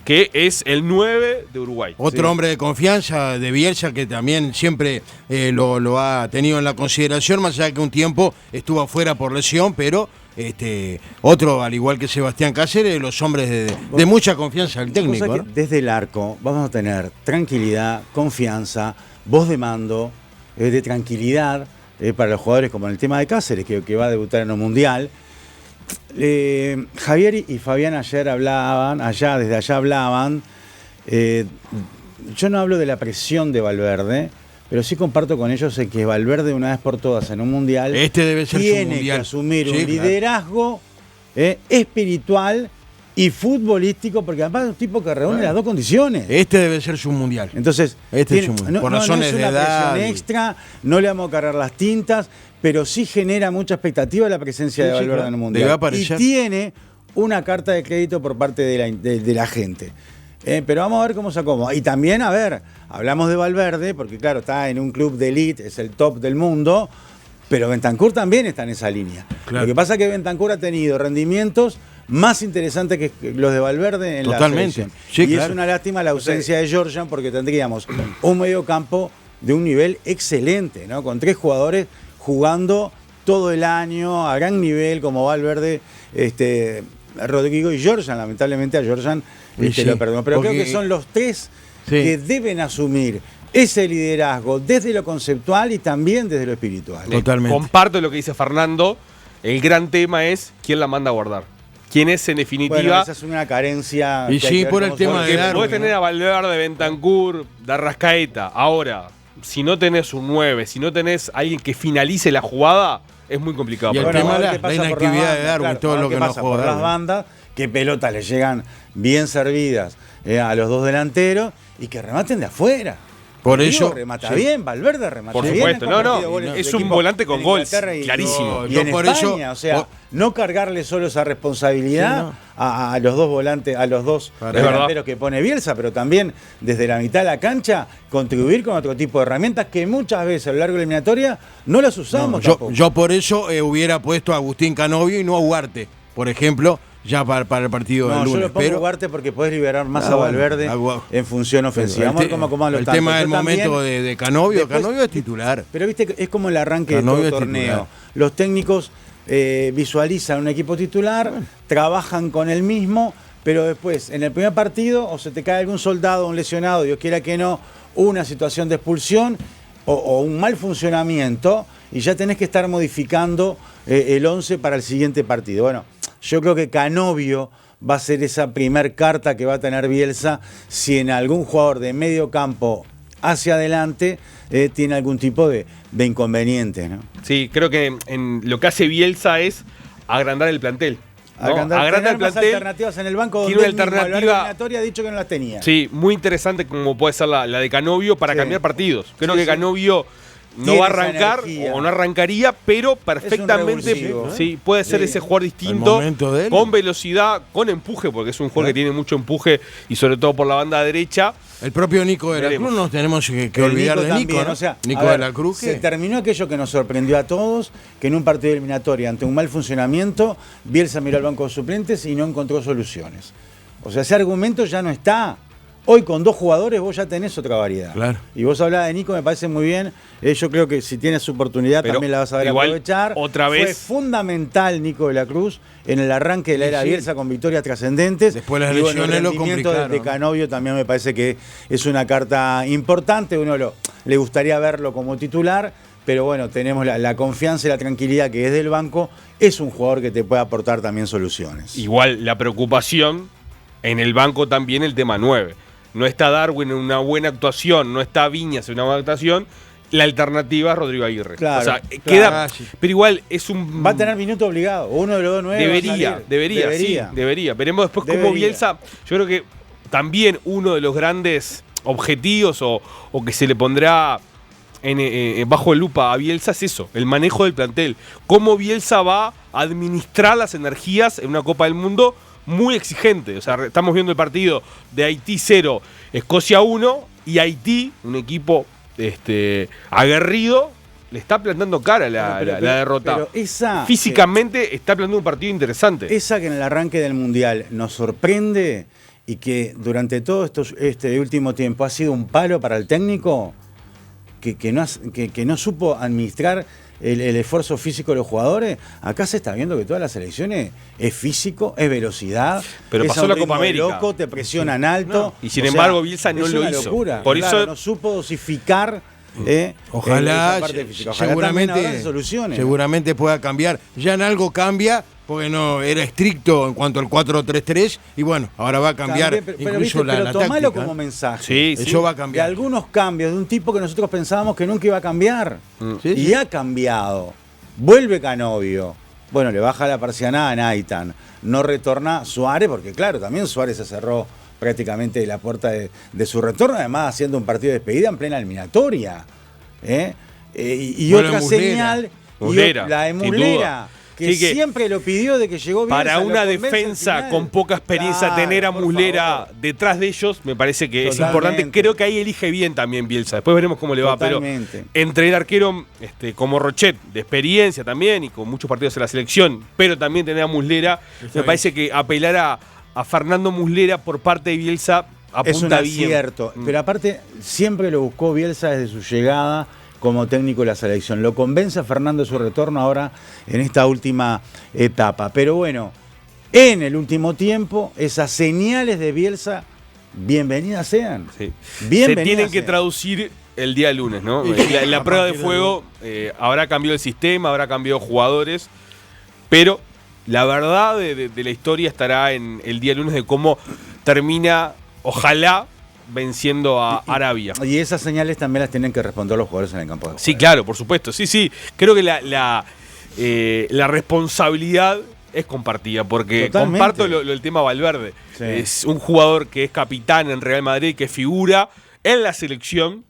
que es el 9 de Uruguay. Otro hombre de confianza de Bielsa que también siempre lo ha tenido en la consideración, más allá que un tiempo estuvo afuera por lesión, pero otro, al igual que Sebastián Cáceres, los hombres de mucha confianza del técnico. Cosa ¿no? que desde el arco vamos a tener tranquilidad, confianza, voz de mando, de tranquilidad para los jugadores, como en el tema de Cáceres, que va a debutar en un mundial. Javier y Fabián desde allá hablaban. Yo no hablo de la presión de Valverde, pero sí comparto con ellos que Valverde, una vez por todas en un mundial, Debe ser su tiene mundial. que asumir Sí, un claro. liderazgo espiritual y futbolístico, porque además es un tipo que reúne las dos condiciones. Debe ser su mundial. Entonces, Es su mundial. Por razones es de una edad. presión extra, no le vamos a cargar las tintas, pero sí genera mucha expectativa la presencia de Sí, sí, Valverde claro. en el Debe mundial. Y aparecer. tiene una carta de crédito por parte de la gente. Pero vamos a ver cómo se acomoda. Y también, a ver, hablamos de Valverde, porque claro, está en un club de elite, es el top del mundo, pero Bentancur también está en esa línea. Claro. Lo que pasa es que Bentancur ha tenido rendimientos más interesantes que los de Valverde en Totalmente. la selección. Sí, y claro. es una lástima la ausencia de Georgian, porque tendríamos un mediocampo de un nivel excelente, ¿no? Con 3 jugadores jugando todo el año a gran nivel, como Valverde, Rodrigo y Georgian. Lamentablemente a Georgian Sí, lo perdonó. Pero porque- creo que son los 3 Sí. que deben asumir ese liderazgo desde lo conceptual y también desde lo espiritual. Totalmente. Comparto lo que dice Fernando. El gran tema es quién la manda a guardar. ¿Quién es en definitiva? Bueno, esa es una carencia. Y que hay sí, que ver por el cómo tema se- de Porque Darwin, podés tener ¿no? a Valverde, Bentancur, Darrascaeta. Ahora, si no tenés un 9, si no tenés alguien que finalice la jugada, es muy complicado. Y el para tema mí. de a ver qué la pasa por inactividad las de Darwin, bandas, todo a ver lo qué que no pasa juega por las Darwin. bandas, qué pelotas le llegan bien servidas a los dos delanteros y que rematen de afuera. Por Digo, eso. remata sí. bien, Valverde remata Por bien. supuesto, ha no, compartido goles es de un equipo volante con en goles, Inglaterra y- clarísimo. Y Yo en por España, eso- o sea, no cargarle solo esa responsabilidad Sí, a los dos volantes, a los dos delanteros que pone Bielsa, pero también desde la mitad de la cancha contribuir con otro tipo de herramientas que muchas veces a lo largo de la eliminatoria no las usamos No, tampoco. yo por eso hubiera puesto a Agustín Canovio y no a Ugarte, por ejemplo, ya para el partido No, del yo lunes. lo pongo Pero Ugarte porque podés liberar más a bueno, Valverde en función ofensiva. Vamos a ver cómo acomodan los el tantos. tema del Yo también- momento de Canovio. Después- Canovio es titular. Pero viste que es como el arranque Canovio de es todo torneo. titular. Los técnicos visualizan un equipo titular, trabajan con el mismo, pero después, en el primer partido, o se te cae algún soldado, un lesionado, Dios quiera que no, una situación de expulsión o un mal funcionamiento, y ya tenés que estar modificando el 11 para el siguiente partido. Bueno, yo creo que Canovio va a ser esa primer carta que va a tener Bielsa si en algún jugador de medio campo hacia adelante tiene algún tipo de inconveniente, ¿no? Sí, creo que en lo que hace Bielsa es agrandar el plantel. ¿no? Agranda el tener más plantel. alternativas en el banco Tiene donde una él mismo, a lo largo de la alternativa. eliminatoria ha dicho que no las tenía. Sí, muy interesante como puede ser la de Canovio para Sí. cambiar partidos. Creo Sí, que sí. Canovio no Tiene va a esa arrancar energía. o no arrancaría, pero perfectamente revulsivo, sí, puede ser Sí. ese jugador El distinto, momento de él. con velocidad, con empuje, porque es un jugador que tiene mucho empuje y sobre todo por la banda derecha. El propio Nico de la Veremos. Cruz, nos tenemos que El olvidar de Nico, también, ¿no? o sea, Nico a ver, de la Cruz. se que- terminó aquello que nos sorprendió a todos, que en un partido eliminatorio ante un mal funcionamiento, Bielsa miró al banco de suplentes y no encontró soluciones. O sea, ese argumento ya no está. Hoy con dos jugadores vos ya tenés otra variedad. Claro. Y vos hablabas de Nico, me parece muy bien. Yo creo que si tienes su oportunidad Pero también la vas a ver igual, aprovechar. otra Fue vez- fundamental Nico de la Cruz en el arranque de la era Sí. Bielsa con victorias trascendentes. Después las Y bueno, lesiones el lo rendimiento de complicaron. Canovio también me parece que es una carta importante. Uno le gustaría verlo como titular, pero bueno, tenemos la confianza y la tranquilidad que es del banco. Es un jugador que te puede aportar también soluciones. Igual la preocupación en el banco también el tema 9. No está Darwin en una buena actuación, no está Viñas en una buena actuación. La alternativa es Rodrigo Aguirre. Claro, o sea, claro. queda. Pero igual es un. Va a tener minuto obligado. Uno de los dos nueve. Debería. Veremos después cómo Debería. Bielsa. Yo creo que también uno de los grandes objetivos o que se le pondrá bajo lupa a Bielsa es eso, el manejo del plantel. Cómo Bielsa va a administrar las energías en una Copa del Mundo muy exigente. O sea, estamos viendo el partido de Haití 0, Escocia 1, y Haití, un equipo aguerrido, le está plantando cara a la derrota. Pero esa, físicamente está planteando un partido interesante. Esa que en el arranque del Mundial nos sorprende y que durante todo este último tiempo ha sido un palo para el técnico, que no supo administrar el esfuerzo físico de los jugadores. Acá se está viendo que todas las selecciones es físico, es velocidad. Pero es pasó a un la Copa ritmo de América. loco, te presionan alto. Y sin embargo, Bielsa no es lo una hizo. locura. Por Claro, eso no supo dosificar. Ojalá, esa parte física. Ojalá también habrá soluciones. seguramente pueda cambiar. Ya en algo cambia, porque no era estricto en cuanto al 4-3-3, y bueno, ahora va a cambiar También, pero incluso viste, la tomalo táctica. como mensaje. Sí, Eso va a De cambiar. algunos cambios, de un tipo que nosotros pensábamos que nunca iba a cambiar. Sí, Y sí. ha cambiado. Vuelve Canovio. Bueno, le baja la persiana a Naitan. No retorna Suárez, porque claro, también Suárez se cerró prácticamente la puerta de su retorno, además haciendo un partido de despedida en plena eliminatoria. Y Bueno, otra Muslera. señal, Muslera, la de sin Muslera, duda. que Sí, que siempre lo pidió de que llegó Bielsa, para lo una convence al defensa final. con poca experiencia, Claro, tener a por Muslera favor. detrás de ellos me parece que es Totalmente. importante. Creo que ahí elige bien también Bielsa. Después veremos cómo le va. Totalmente. Pero entre el arquero como Rochet, de experiencia también y con muchos partidos en la selección, pero también tener a Muslera, me parece que apelar a Fernando Muslera por parte de Bielsa apunta Es un bien. acierto, pero aparte siempre lo buscó Bielsa desde su llegada como técnico de la selección. Lo convence a Fernando de su retorno ahora en esta última etapa. Pero bueno, en el último tiempo, esas señales de Bielsa, bienvenidas sean. Sí. Bienvenidas Se tienen que sean. traducir el día lunes, ¿no? Y La prueba de fuego habrá cambiado el sistema, habrá cambiado jugadores, pero la verdad de la historia estará en el día lunes de cómo termina, ojalá, venciendo a Arabia. Y esas señales también las tienen que responder los jugadores en el campo de juego. Sí, claro, por supuesto. Sí. Creo que la responsabilidad es compartida, porque Totalmente. comparto el tema Valverde. Sí. Es un jugador que es capitán en Real Madrid, que figura en la selección,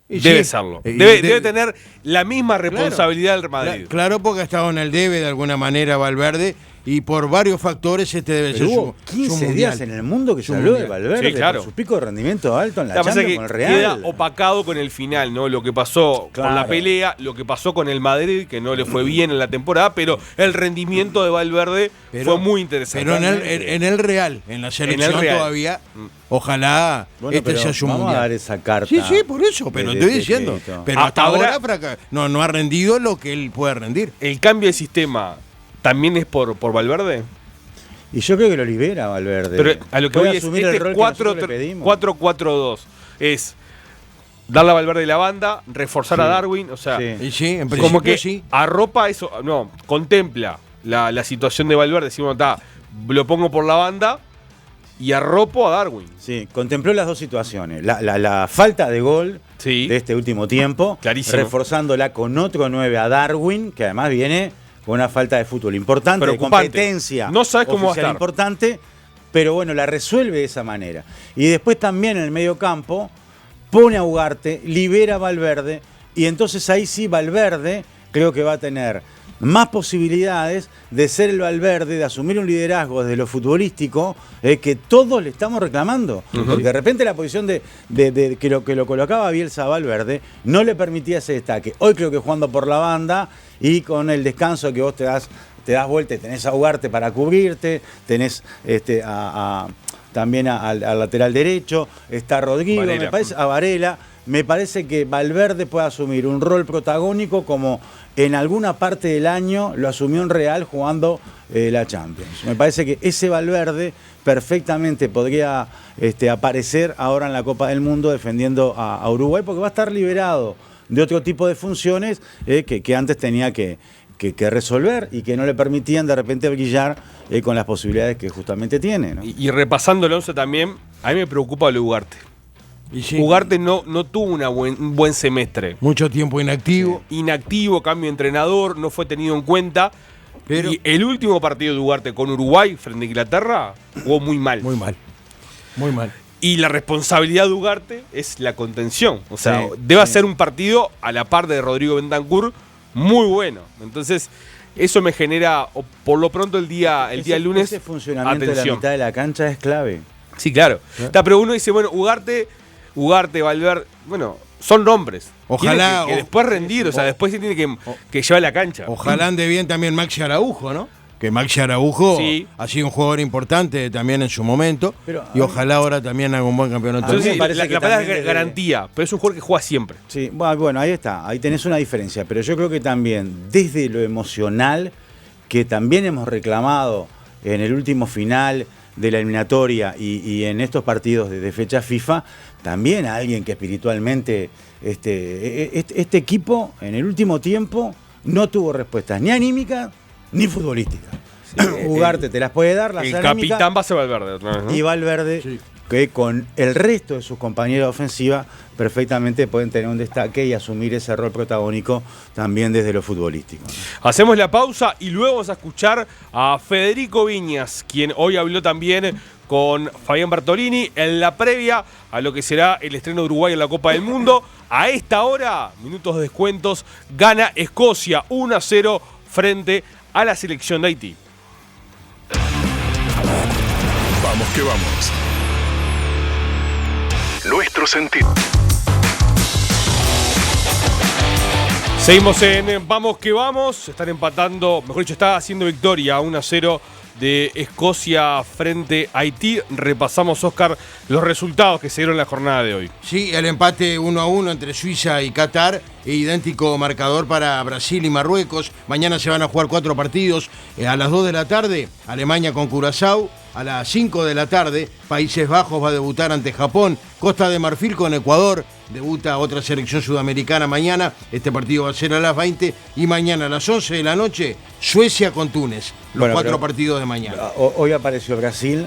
Debe Sí. serlo. Y Debe tener la misma responsabilidad del Madrid. Claro, porque ha estado en el debe de alguna manera Valverde y por varios factores este debe Pero ser hubo su 15 mundial. días en el mundo que se habló de Valverde Sí, claro. por su pico de rendimiento alto en la La pasa Champions que con el queda Real. opacado con el final, ¿no? Lo que pasó con la Claro. pelea, lo que pasó con el Madrid, que no le fue bien en la temporada, pero el rendimiento de Valverde fue muy interesante. Pero en el Real, en la selección Real. todavía, ojalá Bueno, este pero sea su vamos mundial. a dar esa carta. Sí, sí, por eso, pero de- estoy de diciendo. crédito. Pero hasta Ahora- ahora no ha rendido lo que él puede rendir. ¿El cambio de sistema también es por Valverde? Y yo creo que lo libera Valverde. Pero a lo que Puede voy es asumir el este rol que nosotros le pedimos. 4-4-2 es darle a Valverde la banda, reforzar Sí. a Darwin, o sea, Sí. Y sí, en como principio que sí. arropa eso, no, contempla la situación de Valverde, decimos, está, lo pongo por la banda y arropo a Darwin. Sí, contempló las dos situaciones. La falta de gol Sí. de este último tiempo, Clarísimo. reforzándola con otro 9 a Darwin, que además viene con una falta de fútbol importante, de Preocupante. competencia. No sabes cómo va a oficial estar. importante, pero bueno, la resuelve de esa manera. Y después también en el medio campo pone a Ugarte, libera a Valverde, y entonces ahí sí Valverde creo que va a tener más posibilidades de ser el Valverde, de asumir un liderazgo desde lo futbolístico que todos le estamos reclamando. Porque de repente la posición de que lo colocaba Bielsa a Valverde no le permitía ese destaque. Hoy creo que jugando por la banda y con el descanso que vos te das vuelta y tenés a Ugarte para cubrirte, tenés también al lateral derecho, está Rodrigo, Varela. me parece, a Varela. Me parece que Valverde puede asumir un rol protagónico como en alguna parte del año lo asumió en Real jugando la Champions. Me parece que ese Valverde perfectamente podría aparecer ahora en la Copa del Mundo defendiendo a Uruguay porque va a estar liberado de otro tipo de funciones que antes tenía que resolver y que no le permitían de repente brillar con las posibilidades que justamente tiene, ¿no? Y repasando el 11 también, a mí me preocupa lo de Ugarte. Y sí, Ugarte no tuvo un buen semestre. mucho tiempo inactivo. Inactivo, cambio de entrenador, no fue tenido en cuenta. Pero- Y el último partido de Ugarte con Uruguay frente a Inglaterra jugó muy mal. Muy mal. Muy mal. Y la responsabilidad de Ugarte es la contención. O sea, Sí, debe ser un partido a la par de Rodrigo Bentancur muy bueno. Entonces, eso me genera, o por lo pronto el día lunes, Ese funcionamiento de la atención. mitad de la cancha es clave. Sí, claro. Está, pero uno dice, bueno, Ugarte, Valverde, bueno, son nombres. Ojalá- Tiene que después rendir, o sea, después se tiene que llevar la cancha. Ojalá ande bien también Maxi Araujo, ¿no? Que Maxi Araujo Sí. ha sido un jugador importante también en su momento. Pero, y ojalá ahora también haga un buen campeonato. A mí Entonces, me parece la que palabra también es debe- garantía, pero es un jugador que juega siempre. Sí, bueno, ahí está, ahí tenés una diferencia, pero yo creo que también desde lo emocional, que también hemos reclamado en el último final de la eliminatoria y en estos partidos de fecha FIFA, también a alguien que espiritualmente, este equipo en el último tiempo no tuvo respuestas ni anímicas ni futbolísticas. Ugarte te las puede dar, las El anímicas, capitán va a ser Valverde otra vez, ¿no? y Valverde, que con el resto de sus compañeros de ofensiva perfectamente pueden tener un destaque y asumir ese rol protagónico también desde lo futbolístico. Hacemos la pausa y luego vamos a escuchar a Federico Viñas, quien hoy habló también con Fabián Bartolini en la previa a lo que será el estreno de Uruguay en la Copa del Mundo. A esta hora, minutos de descuentos, gana Escocia 1-0 frente a la selección de Haití. Vamos que vamos. Nuestro sentido. Seguimos en Vamos que Vamos. Están empatando, mejor dicho, está haciendo victoria 1-0 de Escocia frente a Haití. Repasamos, Oscar, los resultados que se dieron en la jornada de hoy. Sí, el empate 1-1 entre Suiza y Qatar, e idéntico marcador para Brasil y Marruecos. Mañana se van a jugar 4 partidos. A las 2 de la tarde, Alemania con Curazao. A las 5 de la tarde, Países Bajos va a debutar ante Japón. Costa de Marfil con Ecuador. Debuta otra selección sudamericana mañana. Este partido va a ser a las 20. Y mañana a las 11 de la noche, Suecia con Túnez. Los Bueno, 4 pero- partidos de mañana. Hoy apareció Brasil,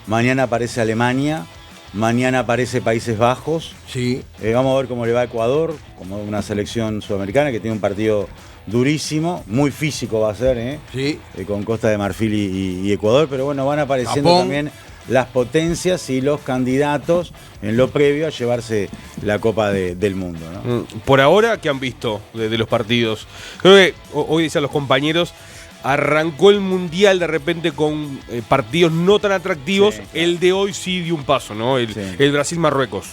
mañana aparece Alemania, mañana aparece Países Bajos. Sí. Vamos a ver cómo le va a Ecuador, como una selección sudamericana que tiene un partido durísimo, muy físico va a ser, Sí. con Costa de Marfil y Ecuador, pero bueno, van apareciendo Japón. también las potencias y los candidatos en lo previo a llevarse la Copa del Mundo, ¿no? Por ahora, ¿qué han visto de los partidos? Creo que hoy decían los compañeros, arrancó el Mundial de repente con partidos no tan atractivos. Sí, claro. El de hoy sí dio un paso, ¿no? El Brasil-Marruecos.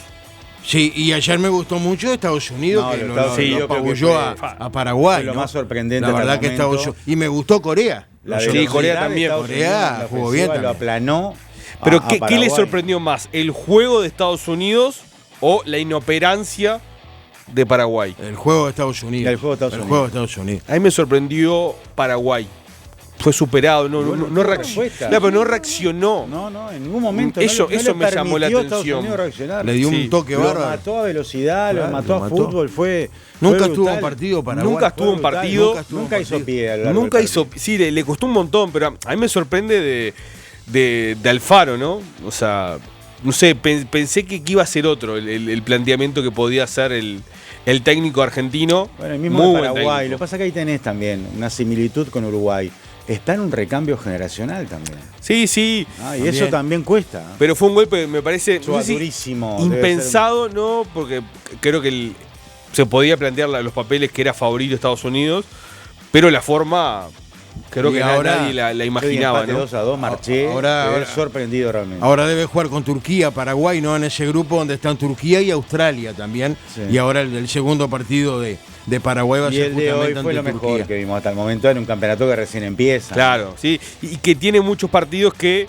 Sí, y ayer me gustó mucho Estados Unidos, que lo apabulló a Paraguay. Lo más sorprendente. La verdad que Estados Unidos. Y me gustó Corea. Sí, Corea también. Corea jugó bien también. Lo aplanó. Pero ¿qué le sorprendió más? ¿El juego de Estados Unidos o la inoperancia de Paraguay? El juego de Estados Unidos. El juego de Estados Unidos. A mí me sorprendió Paraguay. Fue superado, no reaccionó. No, en ningún momento. Eso me llamó la atención. Le dio un toque bárbaro. Lo mató a velocidad, lo mató a fútbol. Nunca estuvo en partido Paraguay. Nunca estuvo en partido. Nunca hizo pie. Sí, le costó un montón, pero a mí me sorprende de Alfaro, ¿no? O sea, no sé, pensé que iba a ser otro el planteamiento que podía hacer el técnico argentino. Bueno, el mismo de Paraguay. Lo que pasa es que ahí tenés también una similitud con Uruguay. Está en un recambio generacional también. Sí. Y también. Eso también cuesta. Pero fue un golpe, me parece, durísimo. Impensado, ¿no? Porque creo que se podía plantear los papeles que era favorito Estados Unidos, pero la forma creo que nadie la imaginaba, ¿no? 2-2, Marché, ahora sorprendido realmente. Ahora debe jugar con Turquía, Paraguay, ¿no? En ese grupo donde están Turquía y Australia también. Sí. Y ahora el segundo partido de Paraguay va a ser justamente ante Turquía. Y el de hoy fue lo mejor que vimos hasta el momento en un campeonato que recién empieza. Claro, sí. Y que tiene muchos partidos que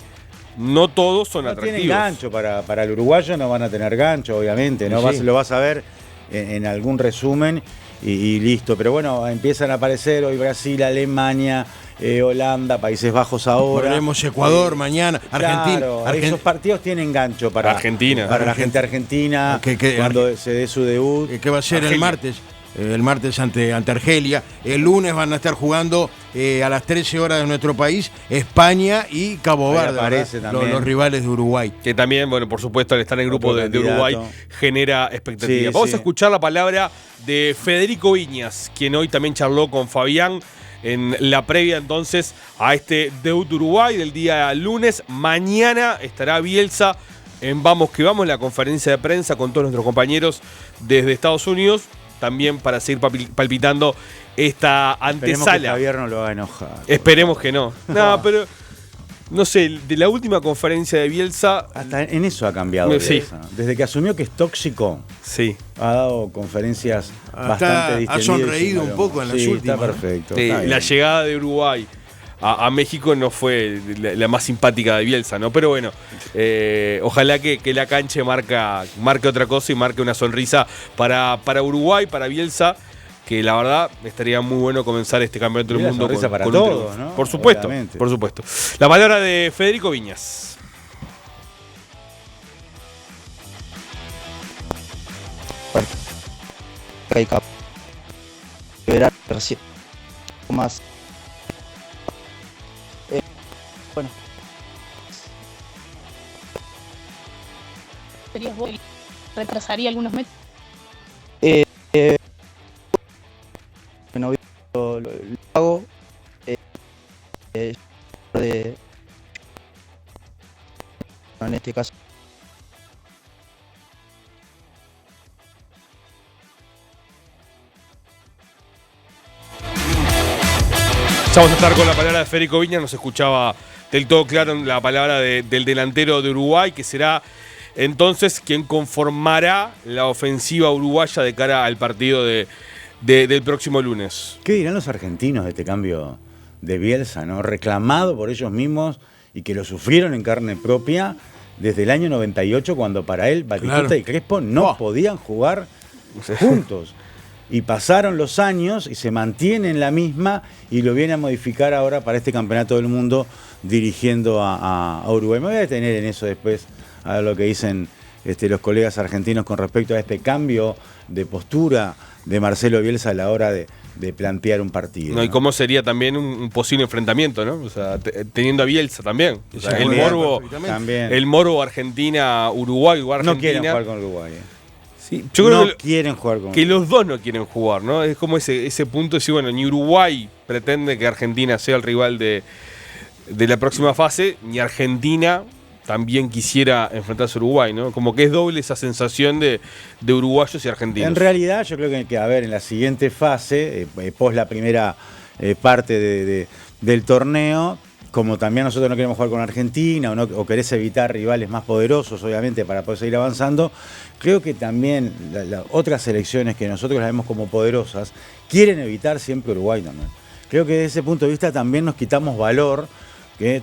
no todos son atractivos. Tienen gancho para el uruguayo, no van a tener gancho, obviamente. ¿No? Sí. Lo vas a ver en algún resumen y listo. Pero bueno, empiezan a aparecer hoy Brasil, Alemania, Holanda, Países Bajos ahora. Veremos Ecuador mañana, Argentina. Claro, esos partidos tienen gancho para Argentina. Para la gente argentina, cuando se dé su debut. ¿Qué va a ser Argelia. El martes ante Argelia. El lunes van a estar jugando a las 13 horas de nuestro país España y Cabo Verde, los rivales de Uruguay. Que también, bueno, por supuesto, al estar en el grupo de Uruguay genera expectativa. Vamos a escuchar la palabra de Federico Viñas, quien hoy también charló con Fabián en la previa entonces a este debut de Uruguay del día lunes. Mañana estará Bielsa en Vamos que Vamos, la conferencia de prensa con todos nuestros compañeros desde Estados Unidos, también para seguir palpitando esta antesala. Esperemos que Javier no lo haga enojar. Esperemos que no. No, pero no sé, de la última conferencia de Bielsa... Hasta en eso ha cambiado Bielsa. Desde que asumió que es tóxico, ha dado conferencias bastante distendidas. Ha sonreído un poco en las últimas. Está perfecto. Está la llegada de Uruguay a México no fue la más simpática de Bielsa, ¿no? Pero bueno, ojalá que la cancha marque otra cosa y marque una sonrisa para Uruguay, para Bielsa, que la verdad estaría muy bueno comenzar este campeonato del mundo con todos, ¿no? Por supuesto, obviamente. Por supuesto. La palabra de Federico Viñas. Hay que ver más. Bueno. ¿Serías vos? ¿Retrasaría algunos meses? Bueno, lo hago en este caso. Vamos a estar con la palabra de Federico Viñas. Nos escuchaba del todo claro la palabra del delantero de Uruguay, que será entonces quien conformará la ofensiva uruguaya de cara al partido del próximo lunes. ¿Qué dirán los argentinos de este cambio de Bielsa, ¿no? Reclamado por ellos mismos y que lo sufrieron en carne propia desde el año 98, cuando para él Batistuta y Crespo no podían jugar juntos. Y pasaron los años y se mantiene en la misma y lo viene a modificar ahora para este campeonato del mundo dirigiendo a Uruguay. Me voy a detener en eso después, a lo que dicen los colegas argentinos con respecto a este cambio de postura de Marcelo Bielsa a la hora de plantear un partido. No, y cómo sería también un posible enfrentamiento, ¿no? O sea, teniendo a Bielsa también. O sea, el morbo Argentina-Uruguay o Argentina. No quieren jugar con Uruguay. Sí, yo creo quieren jugar con que los dos no quieren jugar, ¿no? Es como ese punto de decir, bueno, ni Uruguay pretende que Argentina sea el rival de la próxima fase, ni Argentina también quisiera enfrentarse a Uruguay, ¿no? Como que es doble esa sensación de uruguayos y argentinos. En realidad yo creo que a ver, en la siguiente fase, pos la primera parte del torneo, como también nosotros no queremos jugar con Argentina o querés evitar rivales más poderosos, obviamente, para poder seguir avanzando, creo que también las otras selecciones que nosotros las vemos como poderosas quieren evitar siempre Uruguay también. Creo que desde ese punto de vista también nos quitamos valor, que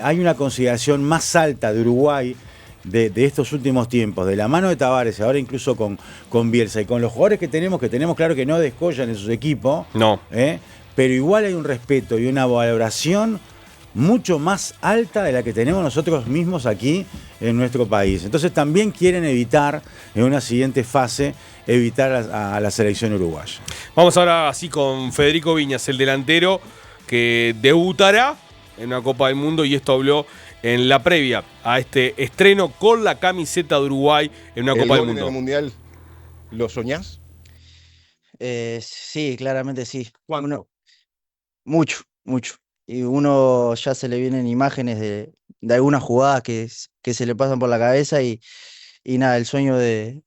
hay una consideración más alta de Uruguay de estos últimos tiempos, de la mano de Tavares, ahora incluso con Bielsa y con los jugadores que tenemos claro que no descollan en sus equipos, no. Pero igual hay un respeto y una valoración mucho más alta de la que tenemos nosotros mismos aquí en nuestro país. Entonces también quieren evitar, en una siguiente fase, evitar a la selección uruguaya. Vamos ahora así con Federico Viñas, el delantero que debutará en una Copa del Mundo, y esto habló en la previa a este estreno con la camiseta de Uruguay en una Copa del Mundo. ¿El Mundial lo soñás? Sí, claramente sí. ¿Cuándo? Mucho. Y uno ya se le vienen imágenes de algunas jugadas que se le pasan por la cabeza y nada, el sueño de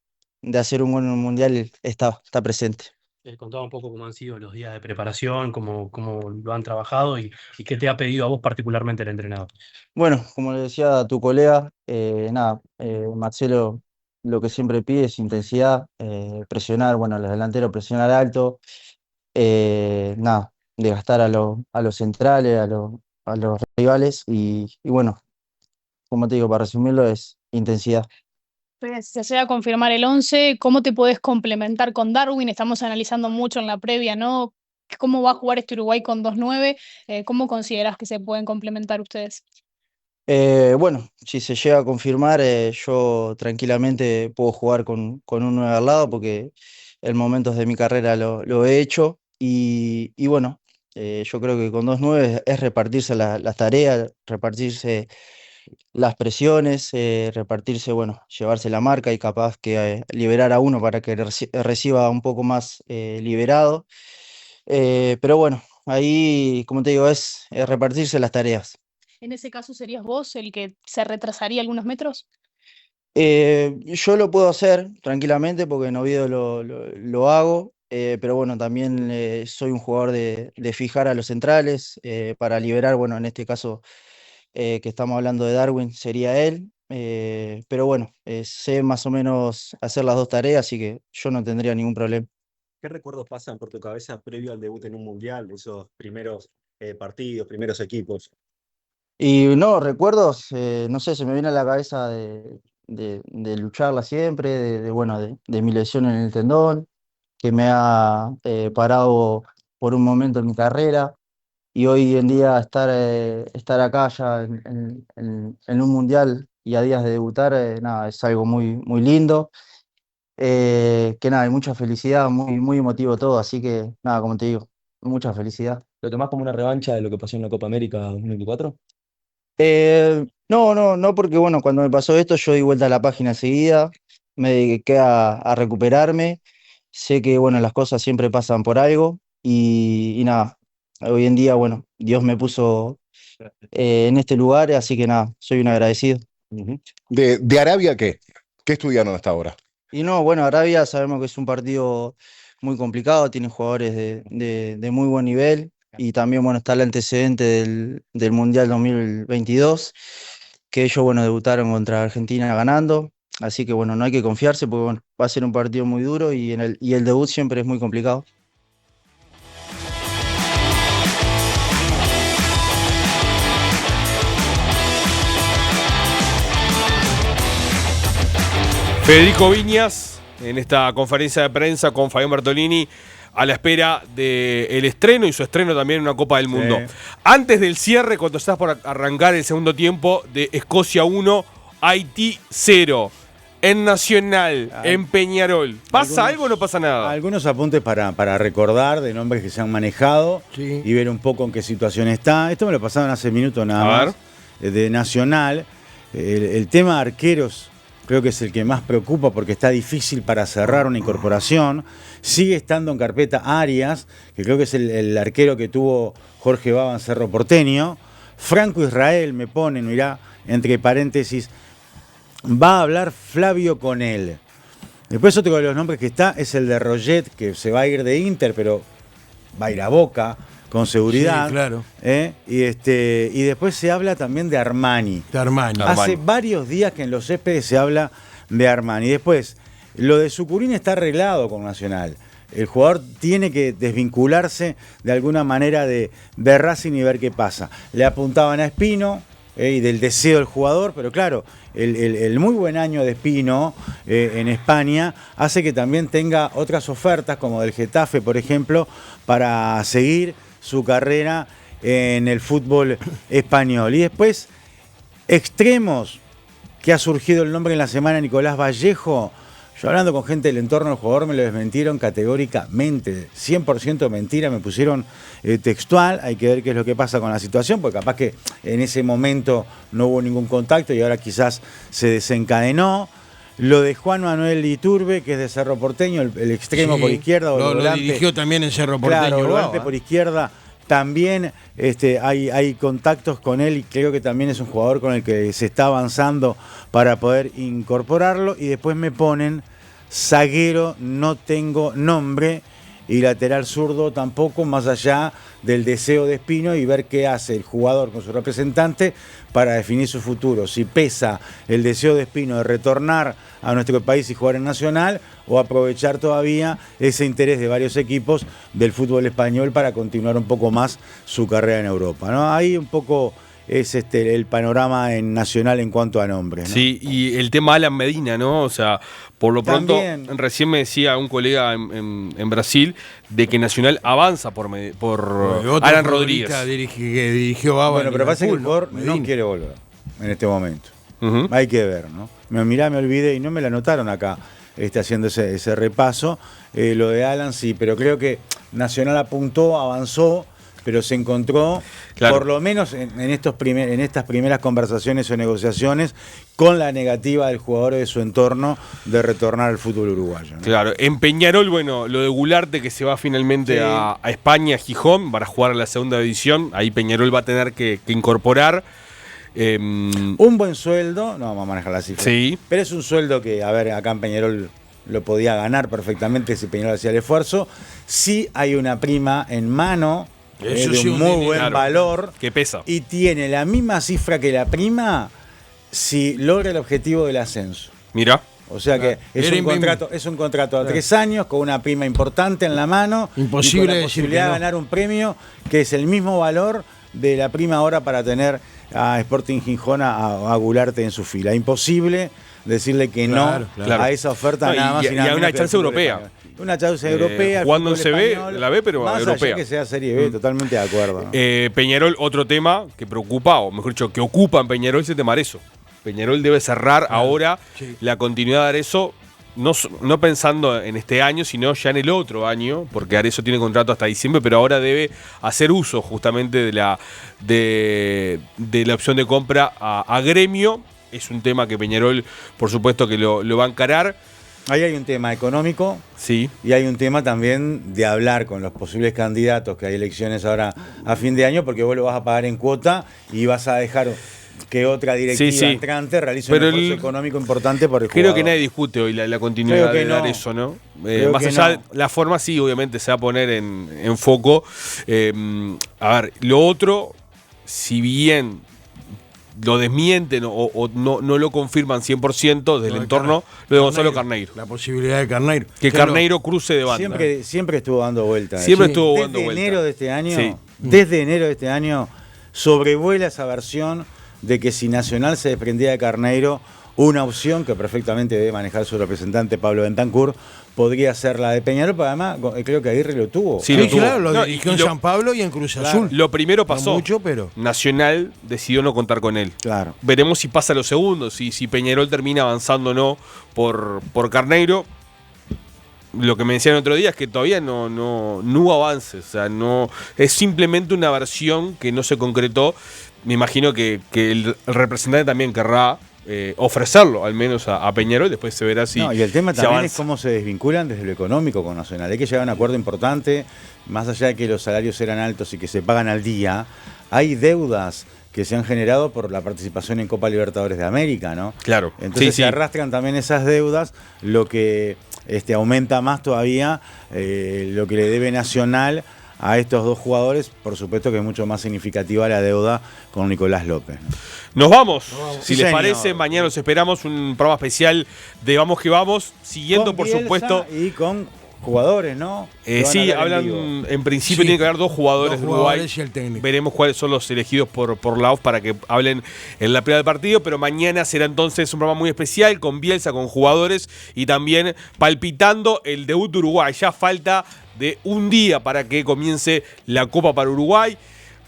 hacer un buen mundial está presente. Contaba un poco cómo han sido los días de preparación, cómo lo han trabajado y qué te ha pedido a vos particularmente el entrenador. Bueno, como le decía a tu colega, Marcelo lo que siempre pide es intensidad, presionar, bueno, los delanteros presionar alto, desgastar a los centrales, a los rivales y bueno, como te digo, para resumirlo es intensidad. Se llega a confirmar el 11, ¿cómo te podés complementar con Darwin? Estamos analizando mucho en la previa, ¿no? ¿Cómo va a jugar este Uruguay con 2-9? ¿Cómo considerás que se pueden complementar ustedes? Bueno, si se llega a confirmar, yo tranquilamente puedo jugar con un 9 al lado porque en momentos de mi carrera lo he hecho y bueno, yo creo que con 2-9 es repartirse las tareas, repartirse las presiones, repartirse, bueno, llevarse la marca y capaz que liberar a uno para que reciba un poco más liberado. Pero bueno, ahí, como te digo, es repartirse las tareas. ¿En ese caso serías vos el que se retrasaría algunos metros? Yo lo puedo hacer tranquilamente porque en Oviedo lo hago, pero bueno, también soy un jugador de fijar a los centrales para liberar, bueno, en este caso que estamos hablando de Darwin, sería él, pero bueno, sé más o menos hacer las dos tareas, así que yo no tendría ningún problema. ¿Qué recuerdos pasan por tu cabeza previo al debut en un mundial, esos primeros partidos, primeros equipos? Y no, recuerdos, no sé, se me viene a la cabeza de lucharla siempre, bueno, de mi lesión en el tendón, que me ha parado por un momento en mi carrera. Y hoy en día estar acá ya en un mundial y a días de debutar, nada, es algo muy lindo. Que nada, hay mucha felicidad, muy emotivo todo, así que nada, como te digo, mucha felicidad. ¿Lo tomás como una revancha de lo que pasó en la Copa América 2024? No, porque bueno, cuando me pasó esto yo di vuelta a la página enseguida, me dediqué a recuperarme, sé que bueno, las cosas siempre pasan por algo y nada. Hoy en día, bueno, Dios me puso en este lugar, así que nada, soy un agradecido. ¿De Arabia qué? ¿Qué estudiaron hasta ahora? Y no, bueno, Arabia sabemos que es un partido muy complicado, tiene jugadores de muy buen nivel y también, bueno, está el antecedente del Mundial 2022, que ellos, bueno, debutaron contra Argentina ganando, así que, bueno, no hay que confiarse porque, bueno, va a ser un partido muy duro y el debut siempre es muy complicado. Federico Viñas, en esta conferencia de prensa con Fabián Bertolini, a la espera del estreno y su estreno también en una Copa del Mundo. Sí. Antes del cierre, cuando estás por arrancar el segundo tiempo de Escocia 1, Haití 0, en Nacional, en Peñarol. ¿Pasa algo o no pasa nada? Algunos apuntes para recordar de nombres que se han manejado y ver un poco en qué situación está. Esto me lo pasaron hace minutos nada más. De Nacional, el tema de arqueros creo que es el que más preocupa porque está difícil para cerrar una incorporación. Sigue estando en carpeta Arias, que creo que es el arquero que tuvo Jorge Baba en Cerro Porteño, Franco Israel me pone, mirá, entre paréntesis, va a hablar Flavio con él. Después otro de los nombres que está es el de Roget, que se va a ir de Inter, pero va a ir a Boca, con seguridad. Sí, claro. Y después se habla también de Armani. De Armani. Hace varios días que en los céspedes se habla de Armani. Después, lo de Sucurini está arreglado con Nacional. El jugador tiene que desvincularse de alguna manera de Racing y ver qué pasa. Le apuntaban a Espino y del deseo del jugador, pero claro, el muy buen año de Espino en España hace que también tenga otras ofertas, como del Getafe, por ejemplo, para seguir su carrera en el fútbol español. Y después, extremos, que ha surgido el nombre en la semana, Nicolás Vallejo. Yo hablando con gente del entorno del jugador me lo desmentieron categóricamente, 100% mentira, me pusieron textual, hay que ver qué es lo que pasa con la situación, porque capaz que en ese momento no hubo ningún contacto y ahora quizás se desencadenó. Lo de Juan Manuel Iturbe, que es de Cerro Porteño, el extremo Sí, por izquierda. O lo dirigió también en Cerro Porteño. Claro, Uruguay, volante por izquierda. También hay contactos con él y creo que también es un jugador con el que se está avanzando para poder incorporarlo. Y después me ponen zaguero, no tengo nombre, y lateral zurdo tampoco, más allá del deseo de Espino y ver qué hace el jugador con su representante para definir su futuro. Si pesa el deseo de Espino de retornar a nuestro país y jugar en Nacional, o aprovechar todavía ese interés de varios equipos del fútbol español para continuar un poco más su carrera en Europa, ¿no? Ahí un poco es el panorama en Nacional en cuanto a nombres, ¿no? Sí, y el tema Alan Medina, ¿no? O sea, por lo pronto, También. recién me decía un colega en Brasil de que Nacional avanza por Alan Rodríguez. Que dirigió Baba. Bueno, pero parece que el jugador no quiere volver en este momento. Hay que ver, ¿no? Me olvidé y no me la anotaron acá, haciendo ese repaso. Lo de Alan sí, pero creo que Nacional apuntó, avanzó, pero se encontró, Claro. por lo menos en estas primeras conversaciones o negociaciones, con la negativa del jugador de su entorno de retornar al fútbol uruguayo, ¿no? Claro, en Peñarol, bueno, lo de Gularte que se va finalmente Sí. a España, a Gijón, para jugar a la segunda división. Ahí Peñarol va a tener que incorporar. Un buen sueldo, no vamos a manejar la cifra. Sí. Pero es un sueldo que, a ver, acá en Peñarol lo podía ganar perfectamente si Peñarol hacía el esfuerzo. Sí hay una prima en mano, Eso de sí, un un muy dinero. buen Claro. valor. Que pesa. Y tiene la misma cifra que la prima si logra el objetivo del ascenso. Mirá. O sea que Era es un contrato a 3 años con una prima importante en la mano. Imposible y con la decir posibilidad que no. de ganar un premio que es el mismo valor de la prima ahora para tener a Sporting Gijón a Gularte en su fila. Imposible decirle que Claro, no claro. a esa oferta No, nada más. y nada a una menos que chance el fútbol europea. español. Una chance europea. el jugando en fútbol CB, español, la B, pero más allá europea. que sea Serie B, totalmente de acuerdo, ¿no? Peñarol, otro tema que preocupa, o mejor dicho, que ocupa en Peñarol es el tema Arezzo. Peñarol debe cerrar ahora la continuidad de Arezzo, no pensando en este año, sino ya en el otro año, porque Arezzo tiene contrato hasta diciembre, pero ahora debe hacer uso justamente de la opción de compra a Gremio. Es un tema que Peñarol, por supuesto, que lo va a encarar. Ahí hay un tema económico. Sí. Y hay un tema también de hablar con los posibles candidatos, que hay elecciones ahora a fin de año, porque vos lo vas a pagar en cuota y vas a dejar que otra directiva Sí. entrante realice Pero un esfuerzo económico importante por el Creo jugador. que nadie discute hoy la continuidad Creo que de no. Arezzo, ¿no? Creo Más que allá no. de la forma, sí, obviamente se va a poner en foco. A ver, lo otro, si bien lo desmienten o no lo confirman 100% del Lo de entorno, lo de Gonzalo Carneiro. La posibilidad de Carneiro. Que Carneiro cruce de banda. Siempre estuvo dando vueltas. Siempre estuvo dando Desde vueltas. enero de este año, Sí. desde enero de este año, sobrevuela esa versión de que si Nacional se desprendía de Carneiro, una opción que perfectamente debe manejar su representante Pablo Bentancur podría ser la de Peñarol, pero además creo que Aguirre lo tuvo. Sí, lo tuvo. claro, lo No, dirigió y en lo- San Pablo y en Cruz Claro. Azul. Lo primero No pasó. mucho, pero. Nacional decidió no contar con él. Claro. Veremos si pasa lo segundo, si Peñarol termina avanzando o no por Carneiro. Lo que me decían el otro día es que todavía no hubo avances. O sea, no. Es simplemente una versión que no se concretó. Me imagino que el representante también querrá ofrecerlo, al menos a Peñarol. Después se verá si. No, y el tema si también es avanza. cómo se desvinculan desde lo económico con Nacional. Hay que llegar a un acuerdo importante, más allá de que los salarios eran altos y que se pagan al día. Hay deudas que se han generado por la participación en Copa Libertadores de América, ¿no? Claro. Entonces se arrastran también esas deudas, lo que aumenta más todavía lo que le debe Nacional a estos dos jugadores. Por supuesto que es mucho más significativa la deuda con Nicolás López, ¿no? Nos vamos. Si Sí, les señor. parece, mañana los esperamos un programa especial de Vamos que Vamos, siguiendo Con por Bielsa supuesto. y con jugadores, ¿no? Que van a Sí, hablar hablan, en principio Sí, tiene que haber dos jugadores dos de Uruguay. jugadores y el técnico. Veremos cuáles son los elegidos por la AUF para que hablen en la previa del partido, pero mañana será entonces un programa muy especial con Bielsa, con jugadores y también palpitando el debut de Uruguay. Ya falta de un día para que comience la Copa para Uruguay.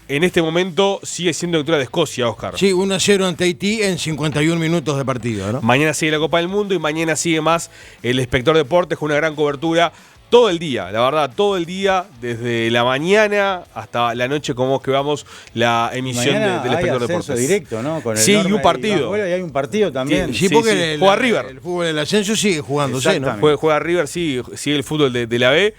En este momento sigue siendo victoria de Escocia, Oscar. Sí, 1-0 ante Haití en 51 minutos de partido, ¿no? Mañana sigue la Copa del Mundo y mañana sigue más el Espectador Deportes con una gran cobertura todo el día, la verdad, todo el día, desde la mañana hasta la noche, como que vamos la emisión Mañana del hay Espectador ascenso Deportes. directo, ¿no? Con el Sí, y Norma un partido. Y hay un partido también. Sí, Sí, porque sí. Juega River. El fútbol del ascenso sigue jugándose, ¿no? Juega River, sí, sigue el fútbol de la B.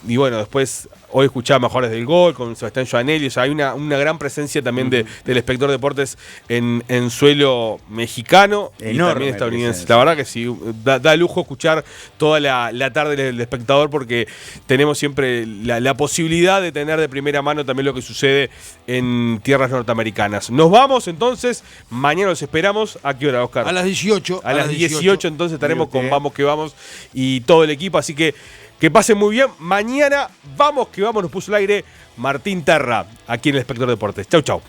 Y bueno, después hoy escuchaba Mejores del Gol con Sebastián Joanelli. O sea, hay una gran presencia también del Espectador Deportes en suelo mexicano y Enorme también estadounidense. presencia. La verdad que sí, da lujo escuchar toda la tarde del Espectador porque tenemos siempre la posibilidad de tener de primera mano también lo que sucede en tierras norteamericanas. Nos vamos entonces, mañana los esperamos. ¿A qué hora, Oscar? A las 18. A las 18 entonces estaremos con Vamos que Vamos y todo el equipo, así que pasen muy bien. Mañana Vamos que Vamos nos puso al aire Martín Terra, aquí en el Espectador Deportes. Chau, chau.